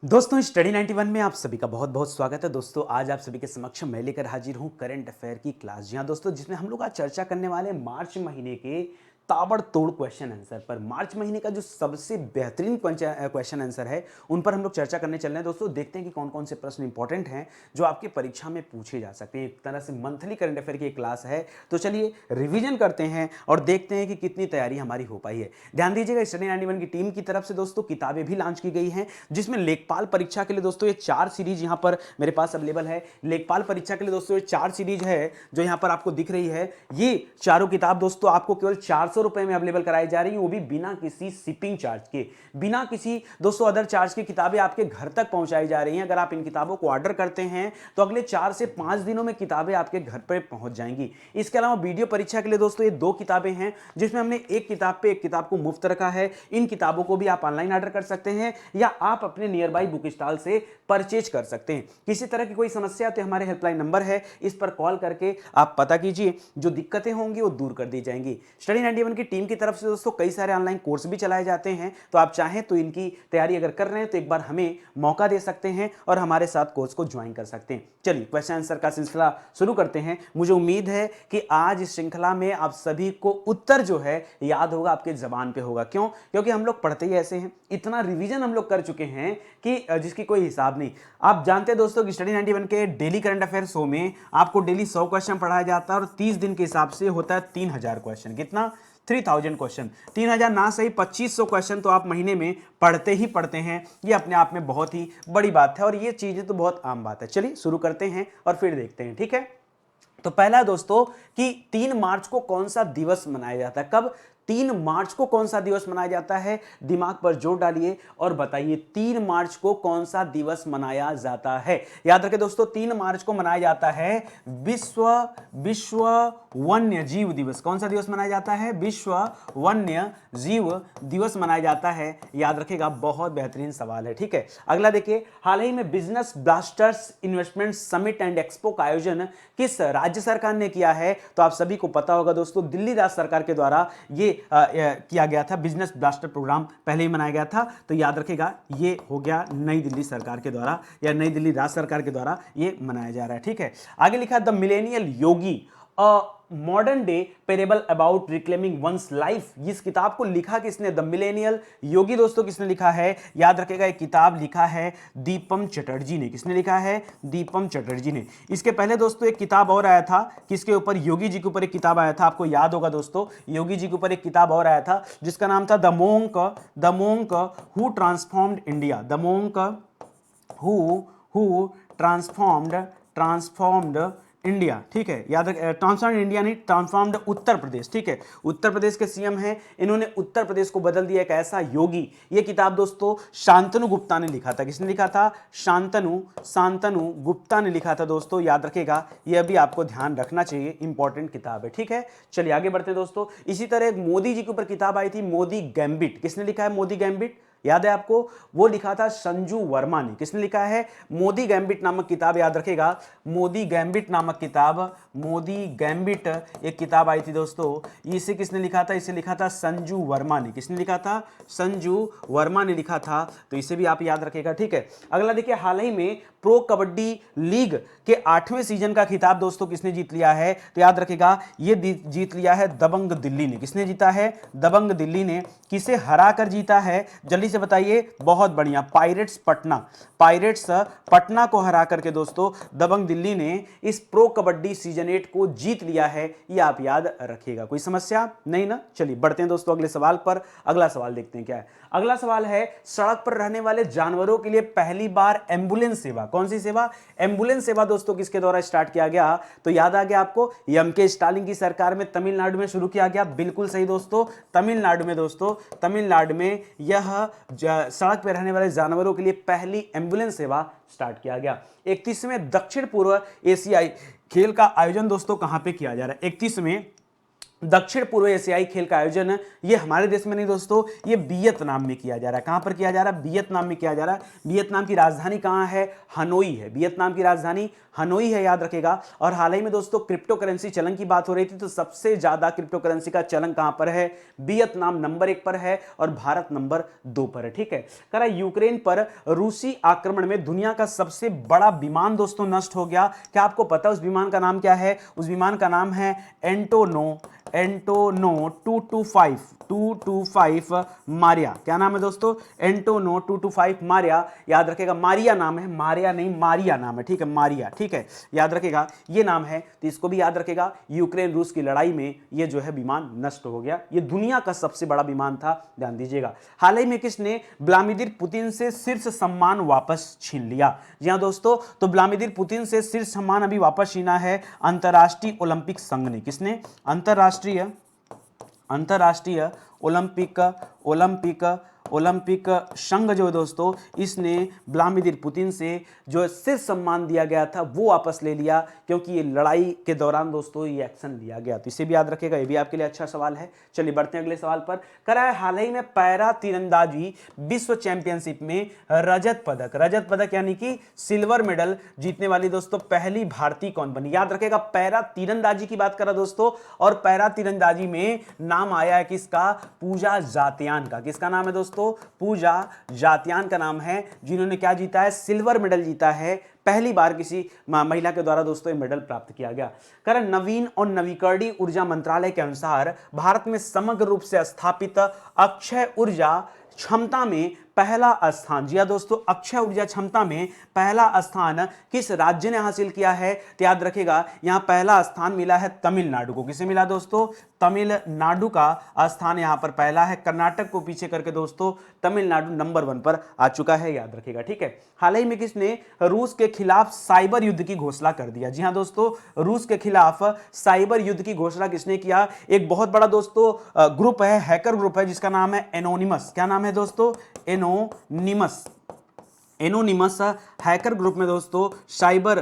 दोस्तों स्टडी 91 में आप सभी का बहुत बहुत स्वागत है। दोस्तों आज आप सभी के समक्ष मैं लेकर हाजिर हूं करंट अफेयर की क्लास। जी हाँ दोस्तों, जिसमें हम लोग आज चर्चा करने वाले हैं मार्च महीने के ताबड़तोड़ क्वेश्चन आंसर पर। मार्च महीने का जो सबसे बेहतरीन क्वेश्चन आंसर है उन पर हम लोग चर्चा करने चल रहे हैं। दोस्तों देखते हैं कि कौन कौन से प्रश्न इंपॉर्टेंट हैं जो आपकी परीक्षा में पूछे जा सकते हैं। एक तरह से मंथली करंट अफेयर की एक क्लास है, तो चलिए रिवीजन करते हैं और देखते हैं कि कितनी तैयारी हमारी हो पाई है। ध्यान दीजिएगा, स्टडी 91 की टीम की तरफ से दोस्तों किताबें भी लॉन्च की गई हैं, जिसमें लेखपाल परीक्षा के लिए दोस्तों ये 4 सीरीज यहां पर मेरे पास अवेलेबल है। लेखपाल परीक्षा के लिए दोस्तों ये 4 सीरीज है जो यहां पर आपको दिख रही है। ये चारों किताब दोस्तों आपको केवल 400 रुपए में अवेलेबल कराई जा रही है, वो भी बिना किसी शिपिंग चार्ज के, बिना किसी दोस्तों अदर चार्ज की किताबें आपके घर तक पहुंचाई जा रही हैं। अगर आप इन किताबों को ऑर्डर करते हैं तो अगले 4 से 5 दिनों में किताबें आपके घर पर पहुंच जाएंगी। इसके अलावा वीडियो परीक्षा के लिए दोस्तों ये 2 किताबें हैं, जिसमें हमने एक किताब पे एक किताब को मुफ्त रखा है। इन किताबों को भी आप ऑनलाइन ऑर्डर कर सकते हैं या आप अपने नियर बाई बुक स्टॉल से परचेज कर सकते हैं। किसी तरह की कोई समस्या तो हमारे हेल्पलाइन नंबर है, इस पर कॉल करके आप पता कीजिए, जो दिक्कतें होंगी वो दूर कर दी जाएंगी। स्टडी 91 की टीम की तरफ से दोस्तों कई सारे ऑनलाइन कोर्स भी चलाए जाते हैं, तो आप चाहें तो इनकी तैयारी अगर कर रहे हैं तो एक बार हमें मौका दे सकते हैं और हमारे साथ कोर्स को ज्वाइन कर सकते हैं। चलिए क्वेश्चन आंसर का सिलसिला शुरू करते हैं। मुझे उम्मीद है कि आज इस श्रृंखला में आप सभी को उत्तर जो है याद होगा, आपके जबान पे होगा। क्यों? क्योंकि हम लोग पढ़ते ही ऐसे हैं, इतना रिवीजन हम लोग कर चुके हैं कि जिसकी कोई हिसाब नहीं। आप जानते हैं दोस्तों कि स्टडी 91 के डेली करंट अफेयर शो में आपको डेली 100 क्वेश्चन पढ़ाया जाता है और 30 दिन के हिसाब से होता है 3000 क्वेश्चन। कितना? 3000 क्वेश्चन। 3000 ना सही 2500 क्वेश्चन तो आप महीने में पढ़ते ही पढ़ते हैं। ये अपने आप में बहुत ही बड़ी बात है और ये चीजें तो बहुत आम बात है। चलिए शुरू करते हैं और फिर देखते हैं, ठीक है। तो पहला दोस्तों कि 3 मार्च को कौन सा दिवस मनाया जाता है? कब? 3 मार्च को कौन सा दिवस मनाया जाता है? दिमाग पर जोर डालिए और बताइए 3 मार्च को कौन सा दिवस मनाया जाता है। याद रखें दोस्तों, 3 मार्च को मनाया जाता है विश्व विश्व वन्य जीव दिवस। कौन सा दिवस मनाया जाता है? विश्व वन्य जीव दिवस मनाया जाता है। याद रखेगा, बहुत बेहतरीन सवाल है, ठीक है। अगला देखिए, हाल ही में business blasters investment summit and expo का आयोजन किस राज्य सरकार ने किया है? तो आप सभी को पता होगा दोस्तों, दिल्ली राज्य सरकार के द्वारा ये किया गया था। बिजनेस ब्लास्टर प्रोग्राम पहले ही मनाया गया था, तो याद रखेगा ये हो गया नई दिल्ली सरकार के द्वारा या नई दिल्ली राज्य सरकार के द्वारा ये मनाया जा रहा है, ठीक है। आगे लिखा the millennial yogi modern day parable about reclaiming one's life. इस किताब को लिखा किसने? द मिलेनियल योगी दोस्तों किसने लिखा है? याद रखेगा, एक किताब लिखा है दीपम चटर्जी ने। किसने लिखा है? दीपम चटर्जी ने। इसके पहले दोस्तों एक किताब और आया था, किसके ऊपर? योगी जी के ऊपर एक किताब आया था, आपको याद होगा दोस्तों, योगी जी के ऊपर एक किताब और आया था जिसका नाम था the monk who transformed India. The monk who transformed India, ठीक है। याद रख, ट्रांसफॉर्म्ड इंडिया नहीं, ट्रांसफॉर्म्ड उत्तर प्रदेश, ठीक है। उत्तर प्रदेश के सीएम हैं, इन्होंने उत्तर प्रदेश को बदल दिया, एक ऐसा योगी। ये किताब दोस्तों शांतनु गुप्ता ने लिखा था। किसने लिखा था? शांतनु गुप्ता ने लिखा था दोस्तों। याद रखेगा, यह भी आपको ध्यान रखना चाहिए, इंपॉर्टेंट किताब है, ठीक है। चलिए आगे बढ़ते हैं दोस्तों। इसी तरह एक मोदी जी के ऊपर किताब आई थी, मोदी गैम्बिट। किसने लिखा है मोदी गैम्बिट? याद है आपको? वो लिखा था संजू वर्मा ने। किसने लिखा है? मोदी गैम्बिट नामक किताब। याद रखेगा, मोदी गैम्बिट नामक किताब, मोदी गैम्बिट एक किताब आई थी दोस्तों। इसे किसने लिखा था? इसे लिखा था संजू वर्मा ने। किसने लिखा था? संजू वर्मा ने लिखा था, तो इसे भी आप याद रखेगा, ठीक है। अगला देखिए, हाल ही में प्रो कबड्डी लीग के 8वें सीजन का खिताब दोस्तों किसने जीत लिया है? तो याद रखेगा, ये जीत लिया है दबंग दिल्ली ने। किसने जीता है? दबंग दिल्ली ने। किसे हरा कर जीता है? जल्दी से बताइए। बहुत बढ़िया, पायरेट्स पटना को हरा करके दोस्तों दबंग दिल्ली ने इस प्रो कबड्डी सीजन 8 को जीत लिया है। ये आप याद रखिएगा। कोई समस्या नहीं ना? चलिए बढ़ते हैं दोस्तों अगले सवाल पर। अगला सवाल देखते हैं क्या है। अगला सवाल है, सड़क पर रहने वाले जानवरों के लिए पहली बार एम्बुलेंस सेवा। कौन सी सेवा? एम्बुलेंस सेवा दोस्तों किसके द्वारा स्टार्ट किया गया? तो याद आ गया आपको, एम.के. स्टालिन की सरकार में तमिलनाडु में शुरू किया गया। बिल्कुल सही दोस्तों, तमिलनाडु में दोस्तों, तमिलनाडु में यह सड़क पर रहने वाले जानवरों के लिए पहली एम्बुलेंस सेवा स्टार्ट किया गया। 31वें दक्षिण पूर्व एशियाई खेल का आयोजन दोस्तों कहां पे किया जा रहा है? 31वें दक्षिण पूर्व एशियाई खेल का आयोजन ये हमारे देश में नहीं दोस्तों, ये वियतनाम में किया जा रहा है। कहां पर किया जा रहा है? वियतनाम में किया जा रहा है। वियतनाम की राजधानी कहां है? हनोई है। वियतनाम की राजधानी हनोई है, याद रखेगा। और हाल ही में दोस्तों क्रिप्टो करेंसी चलन की बात हो रही थी, तो सबसे ज्यादा क्रिप्टो करेंसी का चलन कहां पर है? वियतनाम नंबर 1 पर है और भारत नंबर 2 पर है। ठीक है, कह रहा है यूक्रेन पर रूसी आक्रमण में दुनिया का सबसे बड़ा विमान दोस्तों नष्ट हो गया। क्या आपको पता है उस विमान का नाम क्या है? उस विमान का नाम है एंटोनो 225 मारिया। क्या नाम है दोस्तों? एंटोनो 225 मारिया। याद रखेगा, मारिया नाम है, मारिया नहीं, मारिया नाम है। ठीक है, मारिया। ठीक है, याद रखेगा ये नाम है, तो इसको भी याद रखेगा। यूक्रेन रूस की लड़ाई में ये जो है विमान नष्ट हो गया। ये दुनिया का सबसे बड़ा विमान था, ध्यान दीजिएगा। हाल ही में किसने व्लादिमीर पुतिन से शीर्ष सम्मान वापस छीन लिया? जी हाँ दोस्तों, तो व्लादिमीर पुतिन से शीर्ष सम्मान अभी वापस छीना है अंतर्राष्ट्रीय ओलंपिक संघ ने। किसने? अंतर्राष्ट्रीय ओलंपिक संघ जो है दोस्तों, इसने व्लादिमीर पुतिन से जो शीर्ष सम्मान दिया गया था वो वापस ले लिया, क्योंकि ये लड़ाई के दौरान दोस्तों ये एक्शन लिया गया। तो इसे भी याद रखिएगा, ये भी आपके लिए अच्छा सवाल है। चलिए बढ़ते हैं अगले सवाल पर। करा है हाल ही में पैरा तीरंदाजी विश्व चैंपियनशिप में रजत पदक यानी कि सिल्वर मेडल जीतने वाली दोस्तों पहली भारतीय कौन बनी? याद रखेगा, पैरा तीरंदाजी की बात करा दोस्तों, और पैरा तीरंदाजी में नाम आया है किसका? पूजा जातियान का। किसका नाम है दोस्तों? पूजा जातियान का नाम है, जिन्होंने क्या जीता है? सिल्वर मेडल जीता है। पहली बार किसी महिला के द्वारा दोस्तों ये मेडल प्राप्त किया गया। कारण नवीन और नवीकरणीय ऊर्जा मंत्रालय के अनुसार भारत में समग्र रूप से स्थापित अक्षय ऊर्जा क्षमता में पहला स्थान, जी हां दोस्तों, अक्षय ऊर्जा क्षमता में पहला स्थान किस राज्य ने हासिल किया है? तो याद रखेगा, यहां पहला स्थान मिला है तमिलनाडु को। किसे मिला दोस्तों? तमिलनाडु का स्थान यहां पर पहला है। कर्नाटक को पीछे करके दोस्तों तमिलनाडु नंबर 1 पर आ चुका है, याद रखेगा। ठीक है, हाल ही में किसने रूस के खिलाफ साइबर युद्ध की घोषणा कर दिया? जी हां दोस्तों, रूस के खिलाफ साइबर युद्ध की घोषणा किसने किया? एक बहुत बड़ा दोस्तों ग्रुप है, हैकर ग्रुप है, जिसका नाम है एनोनिमस। क्या नाम है दोस्तों? एनोनिमस हैकर ग्रुप में दोस्तों साइबर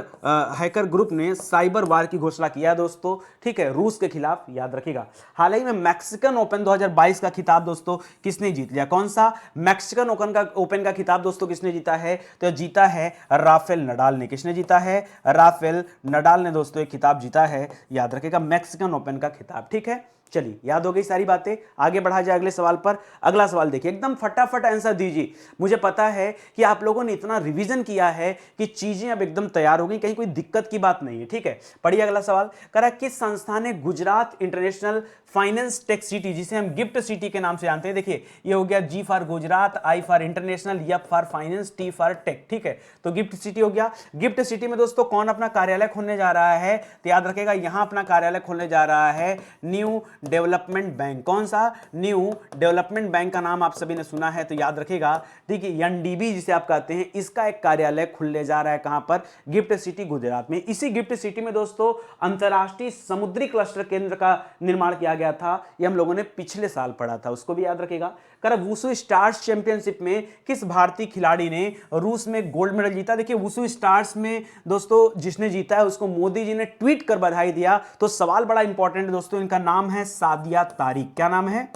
हैकर ग्रुप ने साइबर वार की घोषणा किया है दोस्तों। ठीक है, रूस के खिलाफ, याद रखिएगा। हाल ही में मैक्सिकन ओपन 2022 का खिताब दोस्तों किसने जीत लिया? कौन सा? मैक्सिकन ओपन का खिताब दोस्तों किसने जीता है? तो जीता है राफेल नडाल ने। किसने जीता है? राफेल नडाल ने दोस्तों एक खिताब जीता है, याद रखिएगा, मैक्सिकन ओपन का खिताब। ठीक है, चलिए याद हो गई सारी बातें, आगे बढ़ा जाए अगले सवाल पर। अगला सवाल देखिए, एकदम फटाफट आंसर दीजिए। मुझे पता है कि आप लोगों ने इतना रिवीजन किया है कि चीजें अब एकदम तैयार हो गई, कहीं कोई दिक्कत की बात नहीं है। ठीक है, पढ़िए अगला सवाल। करा किस संस्था ने Gujarat international finance tech city, जिसे हम गिफ्ट सिटी के नाम से जानते हैं, देखिए ये हो गया G for Gujarat, I for international, F for finance, T for tech. ठीक है, तो गिफ्ट सिटी हो गया। गिफ्ट सिटी में दोस्तों कौन अपना कार्यालय खोलने जा रहा है? तो याद रखेगा, यहां अपना कार्यालय खोलने जा रहा है न्यू डेवलपमेंट बैंक। कौन सा? न्यू डेवलपमेंट बैंक का नाम आप सभी ने सुना है, तो याद रखेगा। ठीक है, एनडीबी जिसे आप कहते हैं, इसका एक कार्यालय खुलने जा रहा है। कहां पर? गिफ्ट सिटी गुजरात में। इसी गिफ्ट सिटी में दोस्तों अंतरराष्ट्रीय समुद्री क्लस्टर केंद्र का निर्माण किया गया था, ये हम लोगों ने पिछले साल पढ़ा था, उसको भी याद रखेगा। कर वुशु स्टार्स चैंपियनशिप में किस भारतीय खिलाड़ी ने रूस में गोल्ड मेडल जीता? देखिए वुशु स्टार्स में दोस्तों जिसने जीता है उसको मोदी जी ने ट्वीट कर बधाई दिया। तो सवाल बड़ा इंपॉर्टेंट है दोस्तों, इनका नाम है सादिया तारिक। क्या नाम है?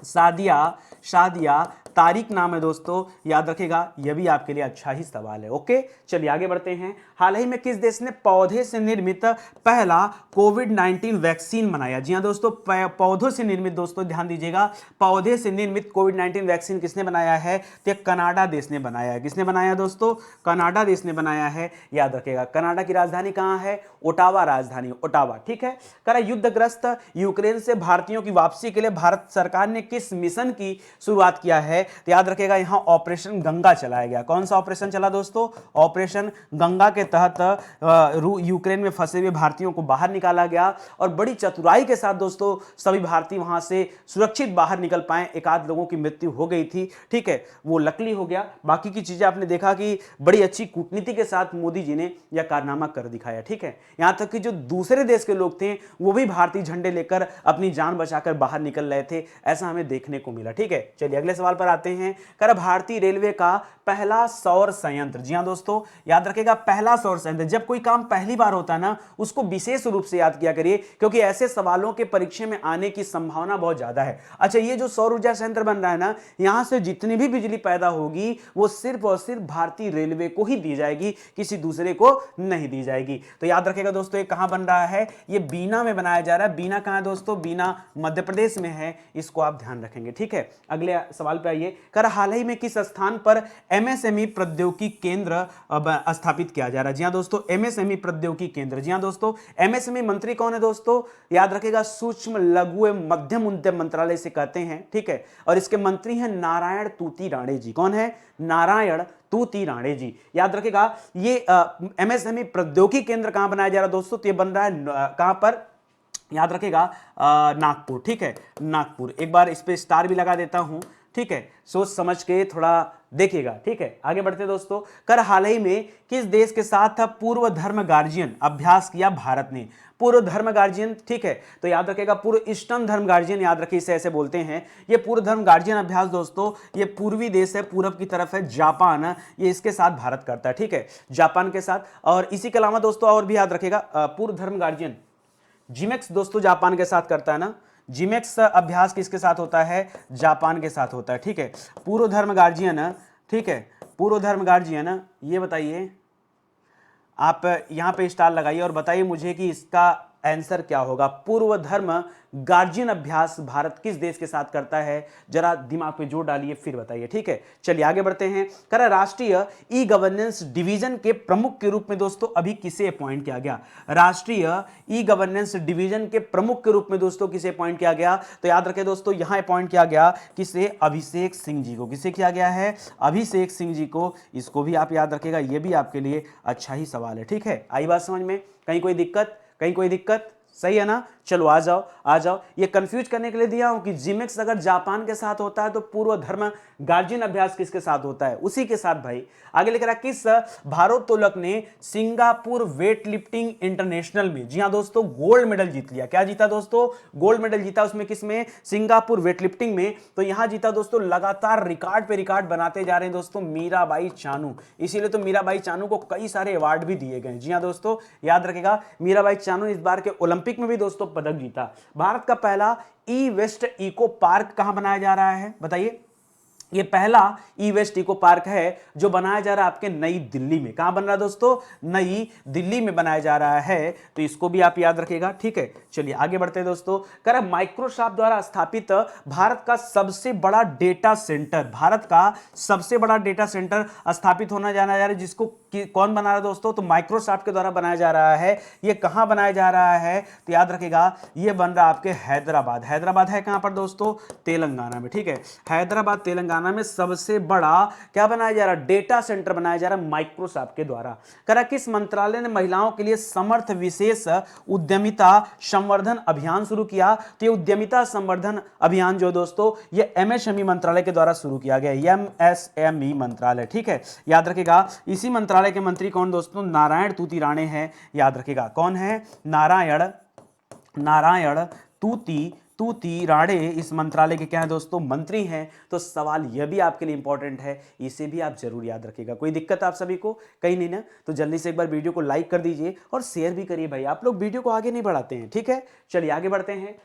सादिया तारिक नाम है दोस्तों, याद रखेगा। यह भी आपके लिए अच्छा ही सवाल है। ओके, चलिए आगे बढ़ते हैं। हाल ही में किस देश ने पौधे से निर्मित पहला कोविड-19 वैक्सीन बनाया? जी हां दोस्तों, पौधों से निर्मित, दोस्तों ध्यान दीजिएगा, पौधे से निर्मित कोविड-19 वैक्सीन किसने बनाया है? तो कनाडा देश ने बनाया है। किसने बनाया दोस्तों? कनाडा देश ने बनाया है, याद रखेगा। कनाडा की राजधानी कहां है? ओटावा राजधानी, ओटावा। ठीक है, करा युद्धग्रस्त यूक्रेन से भारतीयों की वापसी के लिए भारत सरकार ने किस मिशन की शुरुआत किया है? तो याद रखेगा, यहां ऑपरेशन गंगा चलाया गया। कौन सा ऑपरेशन चला दोस्तों? ऑपरेशन गंगा के तहत यूक्रेन में फंसे हुए भारतीयों को बाहर निकाला गया और बड़ी चतुराई के साथ दोस्तों सभी भारतीय वहां से सुरक्षित बाहर निकल पाए। एक आध लोगों की मृत्यु हो गई थी, ठीक है, वो लकली हो गया। बाकी की चीजें आपने देखा कि बड़ी अच्छी कूटनीति के साथ मोदी जी ने यह कारनामा कर दिखाया। ठीक है, यहां तक कि जो दूसरे देश के लोग थे वो भी भारतीय झंडे लेकर अपनी जान बचाकर बाहर निकल रहे थे, ऐसा हमें देखने को मिला। ठीक है, चलिए अगले सवाल पर आते हैं, कर भारतीय रेलवे का पहला सौर संयंत्र। जी हाँ दोस्तों, याद रखेगा पहला सौर संयंत्र। जब कोई काम पहली बार होता है ना, उसको विशेष रूप से याद किया करिए, क्योंकि ऐसे सवालों के परीक्षा में आने की संभावना बहुत ज्यादा है। अच्छा, ये जो सौर ऊर्जा संयंत्र बन रहा है ना, यहां से जितनी भी बिजली पैदा होगी वो सिर्फ और सिर्फ भारतीय रेलवे को ही दी जाएगी, किसी दूसरे को नहीं दी जाएगी। तो याद रखेगा दोस्तों, ये कहां बन रहा है? ये बीना में बनाया जा रहा है। बीना कहां है दोस्तों? बीना मध्य प्रदेश में है, इसको आप ध्यान रखेंगे। ठीक है, अगले सवाल पे आइए। कर हाल ही में किस स्थान पर एमएसएमई प्रौद्योगिकी केंद्र स्थापित किया जा रहा है? जी हां दोस्तों, एमएसएमई प्रौद्योगिकी केंद्र। जी हां दोस्तों, एमएसएमई मंत्री कौन है दोस्तों? याद रखेगा सूक्ष्म लघु एवं मध्यम उद्यम मंत्रालय से कहते हैं। ठीक है, और इसके मंत्री हैं नारायण तूती राणे जी। कौन है? नारायण तूती राणे जी। याद रखेगा ये एमएसएमई प्रौद्योगिकी केंद्र कहां बनाया जा रहा है दोस्तों? तो ये बन रहा है कहां पर? याद रखेगा नागपुर। ठीक है, नागपुर। एक बार इस पे स्टार भी लगा देता हूं। ठीक है, सोच समझ के थोड़ा देखिएगा। ठीक है, आगे बढ़ते हैं दोस्तों। कर हाल ही में किस देश के साथ पूर्व धर्म गार्जियन अभ्यास किया भारत ने? पूर्व धर्म गार्जियन। ठीक है, तो याद रखेगा पूर्व ईस्टर्न धर्म गार्जियन, याद रखिए इसे ऐसे बोलते हैं। ये पूर्व धर्म गार्जियन अभ्यास दोस्तों, ये पूर्वी देश है, पूरब की तरफ है, जापान, ये इसके साथ भारत करता है। ठीक है, जापान के साथ। और इसी के अलावा दोस्तों और भी याद रखेगा पूर्व धर्म गार्जियन जिमेक्स दोस्तों जापान के साथ करता है ना। जिमेक्स अभ्यास किसके साथ होता है? जापान के साथ होता है। ठीक है, पूर्व धर्म गार्जियन। ठीक है, पूर्व धर्म गार्जियन, ये बताइए, आप यहां पे स्टार लगाइए और बताइए मुझे कि इसका आंसर क्या होगा। पूर्व धर्म गार्जियन अभ्यास भारत किस देश के साथ करता है? जरा दिमाग पे जोर डालिए फिर बताइए। ठीक है, चलिए आगे बढ़ते हैं। कर राष्ट्रीय ई गवर्नेंस डिवीजन के प्रमुख के रूप में दोस्तों अभी किसे अपॉइंट किया गया? राष्ट्रीय ई गवर्नेंस डिवीजन के प्रमुख के रूप में दोस्तों किसे अपॉइंट किया गया? तो याद रखें दोस्तों, यहां अपॉइंट किया गया किसे? अभिषेक सिंह जी को। किसे किया गया है? अभिषेक सिंह जी को। इसको भी आप याद रखेगा, यह भी आपके लिए अच्छा ही सवाल है। ठीक है, आई बात समझ में? कहीं कोई दिक्कत? कहीं कोई दिक्कत? सही है ना? चलो आ जाओ आ जाओ। ये कंफ्यूज करने के लिए दिया हूं कि जिमेक्स अगर जापान के साथ होता है तो पूर्व धर्म गार्जियन अभ्यास किसके साथ होता है? उसी के साथ भाई। आगे लिख रहा है किस भारोत्तोलक ने सिंगापुर वेट लिफ्टिंग इंटरनेशनल में, जी हां दोस्तों, गोल्ड मेडल जीत लिया? क्या जीता दोस्तों? गोल्ड मेडल जीता। उसमें किसमें? सिंगापुर वेट लिफ्टिंग में। तो यहां जीता दोस्तों। लगातार रिकॉर्ड पे रिकॉर्ड बनाते जा रहे हैं दोस्तों मीराबाई चानू। इसीलिए तो मीराबाई चानू को कई सारे अवार्ड भी दिए गए। जी हां दोस्तों, याद रखेगा मीराबाई चानू इस बार के ओलंपिक में भी दोस्तों पदक जीता। भारत का पहला ई वेस्ट इको पार्क कहां बनाया जा रहा है? बताइए। ये पहला ई वेस्ट इको पार्क है जो बनाया जा रहा है आपके नई दिल्ली में। कहां बन रहा है दोस्तों? नई दिल्ली में बनाया जा रहा है। तो इसको भी आप याद रखिएगा। ठीक है, चलिए आगे बढ़ते हैं दोस्तों। कर माइक्रोसॉफ्ट द्वारा स्थापित भारत का सबसे बड़ा डेटा सेंटर, भारत का सबसे बड़ा डेटा सेंटर स्थापित होना जाना जा रहा है, जिसको कौन बना रहा है दोस्तों? तो माइक्रोसॉफ्ट के द्वारा बनाया जा रहा है। ये कहां बनाया जा रहा है? तो याद रखिएगा ये बन रहा है आपके हैदराबाद। हैदराबाद है कहां पर दोस्तों? तेलंगाना में। ठीक है, हैदराबाद तेलंगाना में सबसे बड़ा क्या बनाया जा रहा है? डेटा सेंटर बनाया जा रहा है माइक्रोसॉफ्ट के द्वारा। करा किस मंत्रालय ने महिलाओं के लिए समर्थ विशेष उद्यमिता संवर्धन अभियान शुरू किया? तो ये उद्यमिता संवर्धन अभियान जो दोस्तों ये एमएसएमई मंत्रालय के द्वारा शुरू किया गया, एमएसएमई मंत्रालय। ठीक है, याद रखिएगा इसी मंत्रालय के मंत्री कौन दोस्तों? नारायण तूती राणे हैं। याद रखिएगा कौन है? नारायण तूती राणे इस मंत्रालय के क्या है दोस्तों? मंत्री हैं। तो सवाल यह भी आपके लिए इंपॉर्टेंट है, इसे भी आप जरूर याद रखिएगा। कोई दिक्कत आप सभी को? कहीं नहीं ना? तो जल्दी से एक बार वीडियो को लाइक कर दीजिए और शेयर भी करिए भाई, आप लोग वीडियो को आगे नहीं बढ़ाते हैं। ठीक है, चलिए आगे बढ़ते हैं।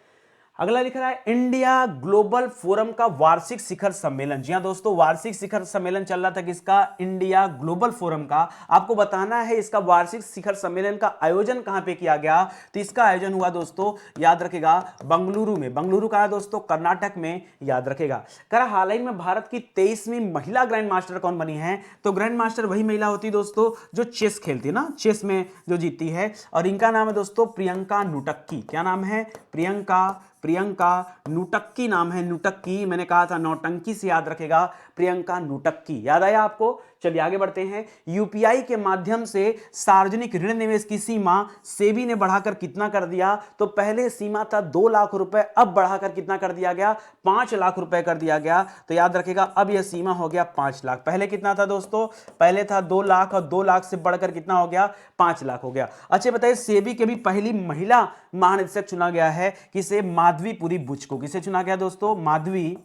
अगला लिख रहा है इंडिया ग्लोबल फोरम का वार्षिक शिखर सम्मेलन। जी हां दोस्तों, वार्षिक शिखर सम्मेलन चल रहा था किसका? इंडिया ग्लोबल फोरम का। आपको बताना है इसका वार्षिक शिखर सम्मेलन का आयोजन कहां पे किया गया? तो इसका आयोजन हुआ दोस्तों, याद रखेगा बंगलुरु में। बंगलुरु कहां है दोस्तों? कर्नाटक में। याद रखेगा। कर हाल ही में भारत की 23वीं महिला ग्रैंड मास्टर कौन बनी है? तो ग्रैंड मास्टर वही महिला होती है दोस्तों जो चेस खेलती है ना, चेस में जो जीती है, और इनका नाम है दोस्तों प्रियंका नुटक्की। क्या नाम है? प्रियंका नुटक्की नाम है। नुटक्की, मैंने कहा था नौटंकी से याद रखेगा। प्रियंका नुटक्की, याद आया आपको? चलिए आगे बढ़ते हैं। यूपीआई के माध्यम से सार्वजनिक ऋण निवेश की सीमा सेबी ने बढ़ाकर कितना कर दिया? तो पहले सीमा था 2 लाख रुपए, अब बढ़ाकर कितना कर दिया गया? 5 लाख रुपए कर दिया गया। तो याद रखेगा अब यह सीमा हो गया 5 लाख। पहले कितना था दोस्तों? पहले था 2 लाख, और 2 लाख से बढ़कर कितना हो गया? 5 लाख हो गया। अच्छा बताइए, सेबी के भी पहली महिला महानिदेशक चुना गया है किसे? माधवीपुरी बुच को। किसे चुना गया दोस्तों? माधवीपुरी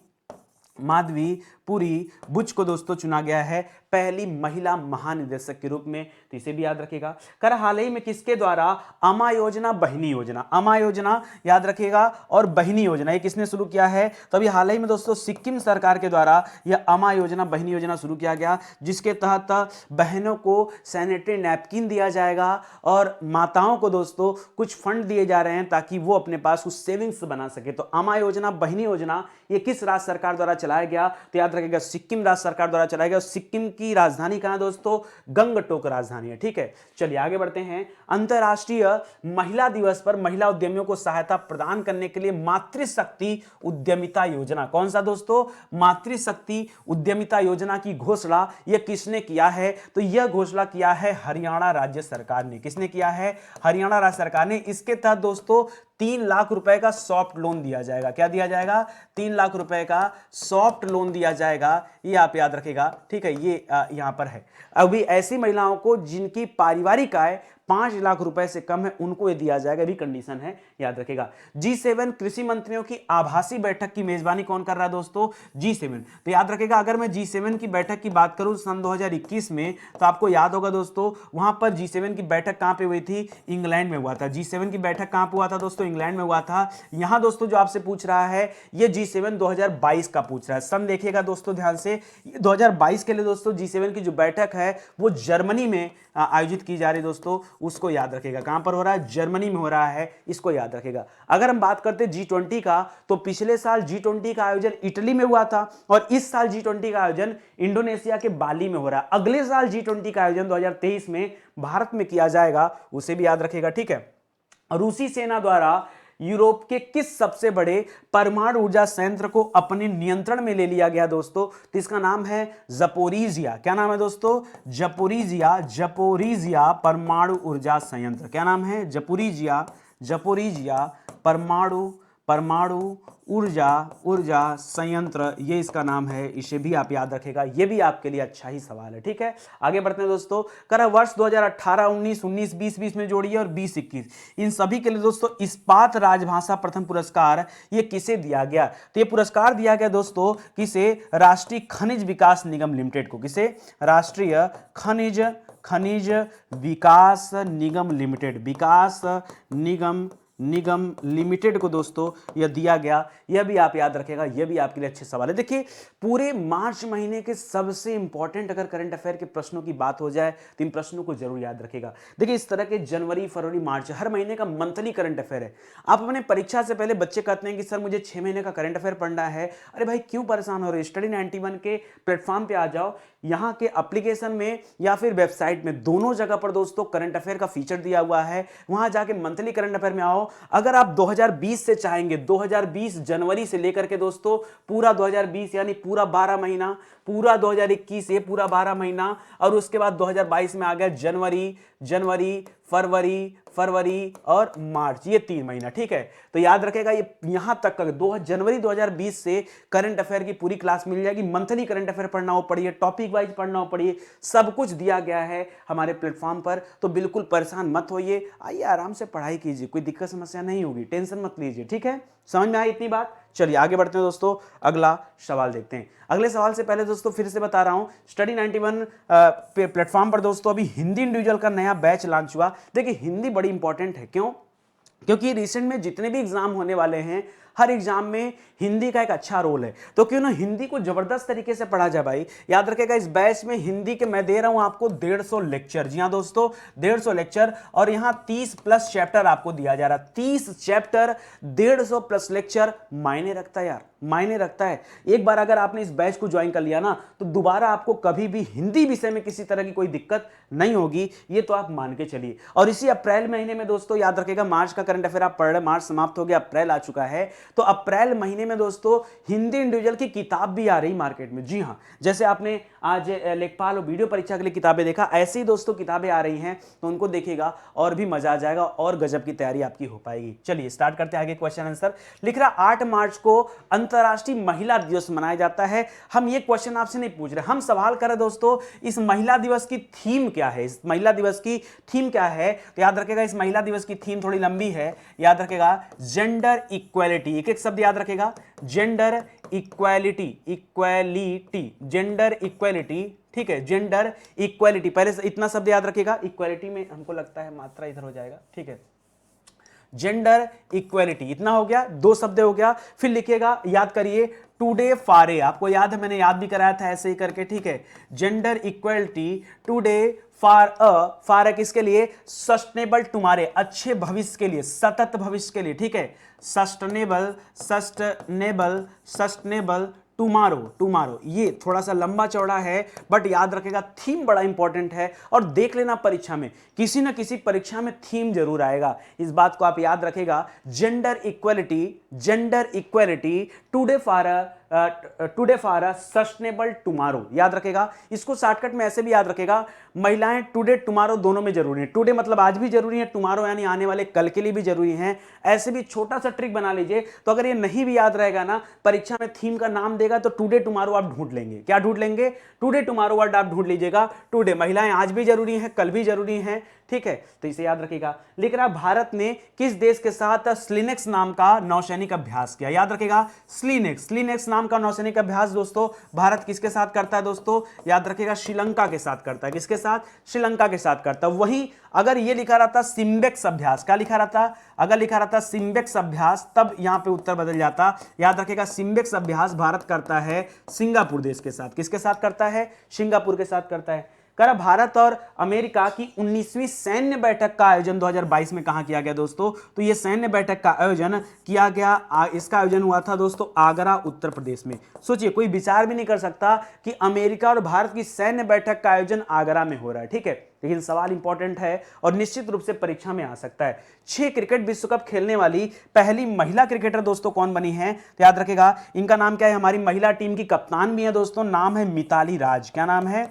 पुरी बुच को दोस्तों चुना गया है पहली महिला महानिदेशक के रूप में, तो इसे भी याद रखिएगा। कर हाल ही में किसके द्वारा अमा योजना बहिनी योजना, अमा योजना याद रखिएगा और बहिनी योजना ये किसने शुरू किया है, तो अभी हाल ही में दोस्तों सिक्किम सरकार के द्वारा यह अमा योजना बहिनी योजना शुरू किया गया, जिसके तहत बहनों को सैनिटरी नैपकिन दिया जाएगा और माताओं को दोस्तों कुछ फंड दिए जा रहे हैं ताकि वो अपने पास कुछ सेविंग्स बना सके। तो अमा योजना बहिनी योजना ये किस राज्य सरकार द्वारा चलाया गया, तो याद रखिएगा सिक्किम राज्य सरकार द्वारा चलाया गया। सिक्किम की राजधानी कहां है दोस्तों, गंगटोक राजधानी है, ठीक है। चलिए आगे बढ़ते हैं। अंतरराष्ट्रीय महिला दिवस पर महिला उद्यमियों को सहायता प्रदान करने के लिए मातृशक्ति उद्यमिता योजना, कौन सा दोस्तों, मातृशक्ति उद्यमिता योजना की घोषणा यह किसने किया है, तो यह घोषणा किया है हरियाणा राज्य सरकार ने। किसने किया है, हरियाणा राज्य सरकार ने। इसके तहत दोस्तों 3 लाख रुपए का सॉफ्ट लोन दिया जाएगा। क्या दिया जाएगा, 3 लाख रुपए का सॉफ्ट लोन दिया जाएगा, ये आप याद रखेगा, ठीक है। ये यहां पर है। अभी ऐसी महिलाओं को जिनकी पारिवारिक आय 5 लाख रुपए से कम है उनको ये दिया जाएगा, भी कंडीशन है, याद रखेगा। G7 कृषि मंत्रियों की आभासी बैठक की मेजबानी कौन कर रहा है दोस्तों, G7। तो याद रखेगा अगर मैं G7 की बैठक की बात करूं सन 2021 में, तो आपको याद होगा दोस्तों वहां पर G7 की बैठक कहां पे हुई थी, इंग्लैंड में हुआ था। G7 की बैठक कहां पे हुआ था दोस्तों, इंग्लैंड में हुआ था। यहां दोस्तों जो आपसे पूछ रहा है ये G7 2022 का पूछ रहा है। सन देखिएगा दोस्तों ध्यान से, 2022 के लिए दोस्तों G7 की जो बैठक है वो जर्मनी में आयोजित की जा रही है दोस्तों, उसको याद रखेगा। कहां पर हो रहा है, जर्मनी में हो रहा है, इसको याद रखेगा। अगर हम बात करते G20 का, तो पिछले साल G20 का आयोजन इटली में हुआ था और इस साल G20 का आयोजन इंडोनेशिया के बाली में हो रहा है। अगले साल G20 का आयोजन 2023 में भारत में किया जाएगा, उसे भी याद रखेगा, ठीक है। रूसी सेना द्वारा यूरोप के किस सबसे बड़े परमाणु ऊर्जा संयंत्र को अपने नियंत्रण में ले लिया गया दोस्तों, तो इसका नाम है जपोरीजिया। क्या नाम है दोस्तों, जपोरीजिया, जपोरीजिया परमाणु ऊर्जा संयंत्र। क्या नाम है, जपोरीजिया, जपोरीजिया परमाणु ऊर्जा संयंत्र, ये इसका नाम है, इसे भी आप याद रखेगा। ये भी आपके लिए अच्छा ही सवाल है, ठीक है। आगे बढ़ते हैं दोस्तों। कर वर्ष 2018 19 19 20 20 में जोड़िए और 20 21 इन सभी के लिए दोस्तों इस्पात राजभाषा प्रथम पुरस्कार ये किसे दिया गया, तो ये पुरस्कार दिया गया दोस्तों किसे, राष्ट्रीय खनिज विकास निगम लिमिटेड को। किसे, राष्ट्रीय खनिज विकास निगम लिमिटेड, विकास निगम लिमिटेड को दोस्तों यह दिया गया। यह भी आप याद रखेगा, यह भी आपके लिए अच्छे सवाल है। देखिए पूरे मार्च महीने के सबसे इंपॉर्टेंट अगर करंट अफेयर के प्रश्नों की बात हो जाए तो इन प्रश्नों को जरूर याद रखेगा। देखिए इस तरह के जनवरी फरवरी मार्च हर महीने का मंथली करंट अफेयर है। आप अपने परीक्षा से पहले बच्चे कहते हैं कि सर मुझे 6 महीने का करंट अफेयर पढ़ना है। अरे भाई क्यों परेशान हो रहे, स्टडी 91 के प्लेटफॉर्म पे आ जाओ। यहाँ के एप्लीकेशन में या फिर वेबसाइट में दोनों जगह पर दोस्तों करंट अफेयर का फीचर दिया हुआ है, वहां जाके मंथली करंट अफेयर में आओ। अगर आप 2020 से चाहेंगे 2020 जनवरी से लेकर के दोस्तों पूरा 2020 यानी पूरा 12 महीना, पूरा 2021 ये पूरा 12 महीना और उसके बाद 2022 में आ गया जनवरी फरवरी और मार्च, ये 3 महीना, ठीक है। तो याद रखेगा ये यहां तक का जनवरी 2020 से करंट अफेयर की पूरी क्लास मिल जाएगी। मंथली करंट अफेयर पढ़ना हो पढ़िए, टॉपिक वाइज पढ़ना हो पढ़िए, सब कुछ दिया गया है हमारे प्लेटफॉर्म पर। तो बिल्कुल परेशान मत होइए, आइए आराम से पढ़ाई कीजिए, कोई दिक्कत समस्या नहीं होगी, टेंशन मत लीजिए, ठीक है। समझ में आई इतनी बात। चलिए आगे बढ़ते हैं दोस्तों, अगला सवाल देखते हैं। अगले सवाल से पहले दोस्तों फिर से बता रहा हूं, स्टडी 91 प्लेटफॉर्म पर दोस्तों अभी हिंदी इंडिविजुअल का नया बैच लॉन्च हुआ। देखिए हिंदी बड़ी इंपॉर्टेंट है, क्यों, क्योंकि रिसेंट में जितने भी एग्जाम होने वाले हैं हर एग्जाम में हिंदी का एक अच्छा रोल है, तो क्यों ना हिंदी को जबरदस्त तरीके से पढ़ा जाए भाई। याद रखेगा इस बैच में हिंदी के मैं दे रहा हूं आपको 150 लेक्चर। जी हां दोस्तों 150 लेक्चर और यहां 30 प्लस चैप्टर आपको दिया जा रहा है। 30 चैप्टर 150 प्लस लेक्चर, मायने रखता है यार, मायने रखता है। एक बार अगर आपने इस बैच को ज्वाइन कर लिया ना तो दोबारा आपको कभी भी हिंदी विषय में किसी तरह की कोई दिक्कत नहीं होगी, ये तो आप मान के चलिए। और इसी अप्रैल महीने में दोस्तों याद रखेगा मार्च का करंट अफेयर आप पढ़ रहे, मार्च समाप्त हो गया, अप्रैल आ चुका है, तो अप्रैल महीने में दोस्तों हिंदी इंडिविजुअल की किताब भी आ रही मार्केट में। जी हां, जैसे आपने आज लेखपाल और वीडियो परीक्षा के लिए किताबें देखा, ऐसे ही दोस्तों किताबें आ रही हैं, तो उनको देखिएगा और भी मजा आ जाएगा और गजब की तैयारी आपकी हो पाएगी। चलिए स्टार्ट करते हैं आगे क्वेश्चन आंसर। लिख रहा 8 मार्च को अंतरराष्ट्रीय महिला दिवस मनाया जाता है। हम ये क्वेश्चन आपसे नहीं पूछ रहे, हम सवाल कर रहे दोस्तों इस महिला दिवस की थीम क्या है, इस महिला दिवस की थीम क्या है। तो याद रखेगा इस महिला दिवस की थीम थोड़ी लंबी है, याद रखेगा जेंडर इक्वेलिटी। एक एक शब्द याद रखेगा, gender equality, equality, gender equality, ठीक है, जेंडर इक्वालिटी। पहले इतना शब्द याद रखिएगा, इक्वालिटी में हमको लगता है मात्रा इधर हो जाएगा, ठीक है, जेंडर इक्वालिटी, इतना हो गया, दो शब्द हो गया। फिर लिखिएगा, याद करिए, टुडे फॉर, आपको याद है, मैंने याद भी कराया था ऐसे ही करके, ठीक है, जेंडर इक्वालिटी टुडे फॉर किसके लिए, सस्टेनेबल टुमारे, अच्छे भविष्य के लिए, सतत भविष्य के लिए, ठीक है, sustainable, sustainable, sustainable tomorrow, tomorrow. ये थोड़ा सा लंबा चौड़ा है बट याद रखेगा, थीम बड़ा इंपॉर्टेंट है और देख लेना परीक्षा में, किसी ना किसी परीक्षा में थीम जरूर आएगा, इस बात को आप याद रखेगा। Gender equality, gender equality today for a sustainable tomorrow, याद रखेगा। इसको शॉर्टकट में ऐसे भी याद रखेगा, महिलाएं टुडे टुमारो दोनों में जरूरी है, टुडे मतलब आज भी जरूरी है, टुमारो यानी आने वाले कल के लिए भी जरूरी है। ऐसे भी छोटा सा ट्रिक बना लीजिए, तो अगर ये नहीं भी याद रहेगा ना, परीक्षा में थीम का नाम देगा तो टुडे टुमारो आप ढूंढ लेंगे, क्या ढूंढ लेंगे, टुडे टुमारो वर्ड आप ढूंढ लीजिएगा। टुडे, महिलाएं आज भी जरूरी है, कल भी जरूरी है, ठीक है, तो इसे याद रखिएगा। लिख रहा, भारत ने किस देश के साथ स्लिनेक्स नाम का नौसैनिक अभ्यास किया, याद रखिएगा, स्लिनेक्स, स्लिनेक्स नाम का नौसैनिक अभ्यास दोस्तों भारत किसके साथ करता है दोस्तों, याद रखिएगा, श्रीलंका के साथ करता है, किसके साथ, श्रीलंका के साथ करता है। वहीं अगर ये लिखा रहता सिम्बेक्स अभ्यास, क्या लिखा रहता, अगर लिखा रहता सिम्बेक्स अभ्यास, तब यहां पे उत्तर बदल जाता। याद रखिएगा, सिम्बेक्स अभ्यास भारत करता है सिंगापुर देश के साथ, किसके साथ करता है, सिंगापुर के साथ करता है। करा, भारत और अमेरिका की 19वीं सैन्य बैठक का आयोजन 2022 में कहां किया गया दोस्तों, तो ये सैन्य बैठक का आयोजन किया गया, इसका आयोजन हुआ था दोस्तों आगरा, उत्तर प्रदेश में। सोचिए, कोई विचार भी नहीं कर सकता कि अमेरिका और भारत की सैन्य बैठक का आयोजन आगरा में हो रहा है, ठीक है, लेकिन सवाल इंपॉर्टेंट है और निश्चित रूप से परीक्षा में आ सकता है। 6 क्रिकेट विश्व कप खेलने वाली पहली महिला क्रिकेटर दोस्तों कौन बनी है, तो याद रखेगा, इनका नाम क्या है, हमारी महिला टीम की कप्तान भी है दोस्तों, नाम है मिताली राज, क्या नाम है,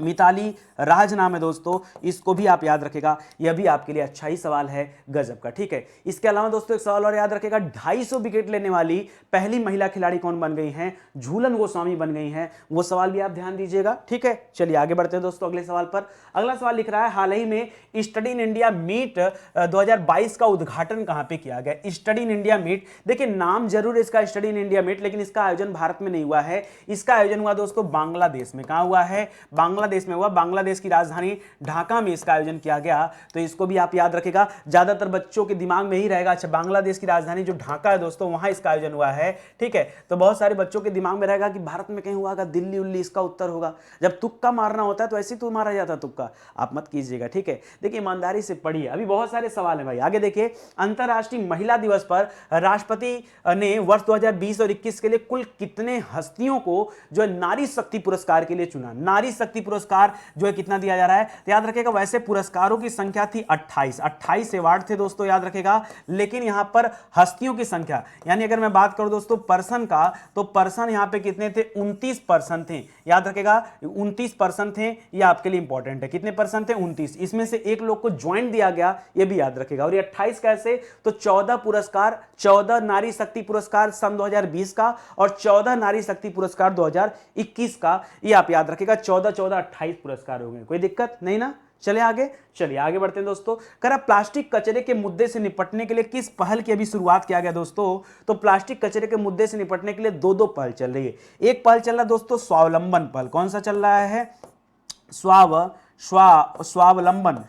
मिताली राज नाम है दोस्तों, इसको भी आप याद रखेगा, यह भी आपके लिए अच्छा ही सवाल है, गजब का, ठीक है। इसके अलावा दोस्तों एक सवाल और याद रखेगा, 250 विकेट लेने वाली पहली महिला खिलाड़ी कौन बन गई हैं, झूलन गोस्वामी बन गई हैं, वो सवाल भी आप ध्यान दीजिएगा, ठीक है। चलिए आगे बढ़ते हैं दोस्तों अगले सवाल पर। अगला सवाल लिख रहा है, हाल ही में स्टडी इन इंडिया मीट 2022 का उद्घाटन कहां पे किया गया, स्टडी इन इंडिया मीट, देखिए नाम जरूर इसका स्टडी इन इंडिया मीट, लेकिन इसका आयोजन भारत में नहीं हुआ है, इसका आयोजन हुआ दोस्तों बांग्लादेश में। कहां हुआ है, बांग्लादेश में हुआ, बांग्लादेश की राजधानी ढाका में इसका आयोजन किया गया, तो इसको भी आप याद रखेगा, ज्यादातर बच्चों के दिमाग में ही रहेगा, अच्छा बांग्लादेश की राजधानी जो ढाका है दोस्तों, वहां इसका आयोजन हुआ है, ठीक है, तो बहुत सारे बच्चों के दिमाग में रहेगा कि भारत में कहीं हुआ होगा, दिल्ली उल्ली इसका उत्तर होगा। जब तुक्का मारना होता है तो ऐसे तो मारा जाता तुक्का, आप मत कीजिएगा, ठीक है। देखिए ईमानदारी से पढ़िए, अभी बहुत सारे सवाल हैं भाई, आगे देखिए। अंतरराष्ट्रीय महिला दिवस पर राष्ट्रपति ने वर्ष 2020 और 21 के लिए कुल कितने हस्तियों को जो है नारी शक्ति पुरस्कार के लिए चुना, नारी शक्ति पुरस्कार जो है कितना दिया जा रहा है, तो याद रखेगा, वैसे पुरस्कारों की संख्या थी 28 अवार्ड थे दोस्तों, याद रखेगा, लेकिन यहां पर हस्तियों की संख्या, यानी अगर मैं बात करूं दोस्तों पर्सन का, तो पर्सन यहां पे कितने थे, 29 पर्सन थे, याद रखेगा 29 पर्सन थे, ये आपके लिए इंपॉर्टेंट है, कितने पर्सन थे, 29, इसमें से एक लोग को ज्वाइंट दिया गया, ये भी याद रखेगा। और ये 28 कैसे, तो 14 पुरस्कार, 14 नारी शक्ति पुरस्कार सन 2020 का और 14 नारी शक्ति पुरस्कार 2021 का, ये आप याद रखेगा, 14 28 पुरस्कार हो गए, कोई दिक्कत नहीं ना। चलिए आगे बढ़ते हैं दोस्तों। करा, प्लास्टिक कचरे के मुद्दे से निपटने के लिए किस पहल की अभी शुरुआत किया गया दोस्तों, तो प्लास्टिक कचरे के मुद्दे से निपटने के लिए दो पहल चल रही है। एक पहल चल रहा है दोस्तों स्वावलंबन पहल, कौन सा चल रहा है,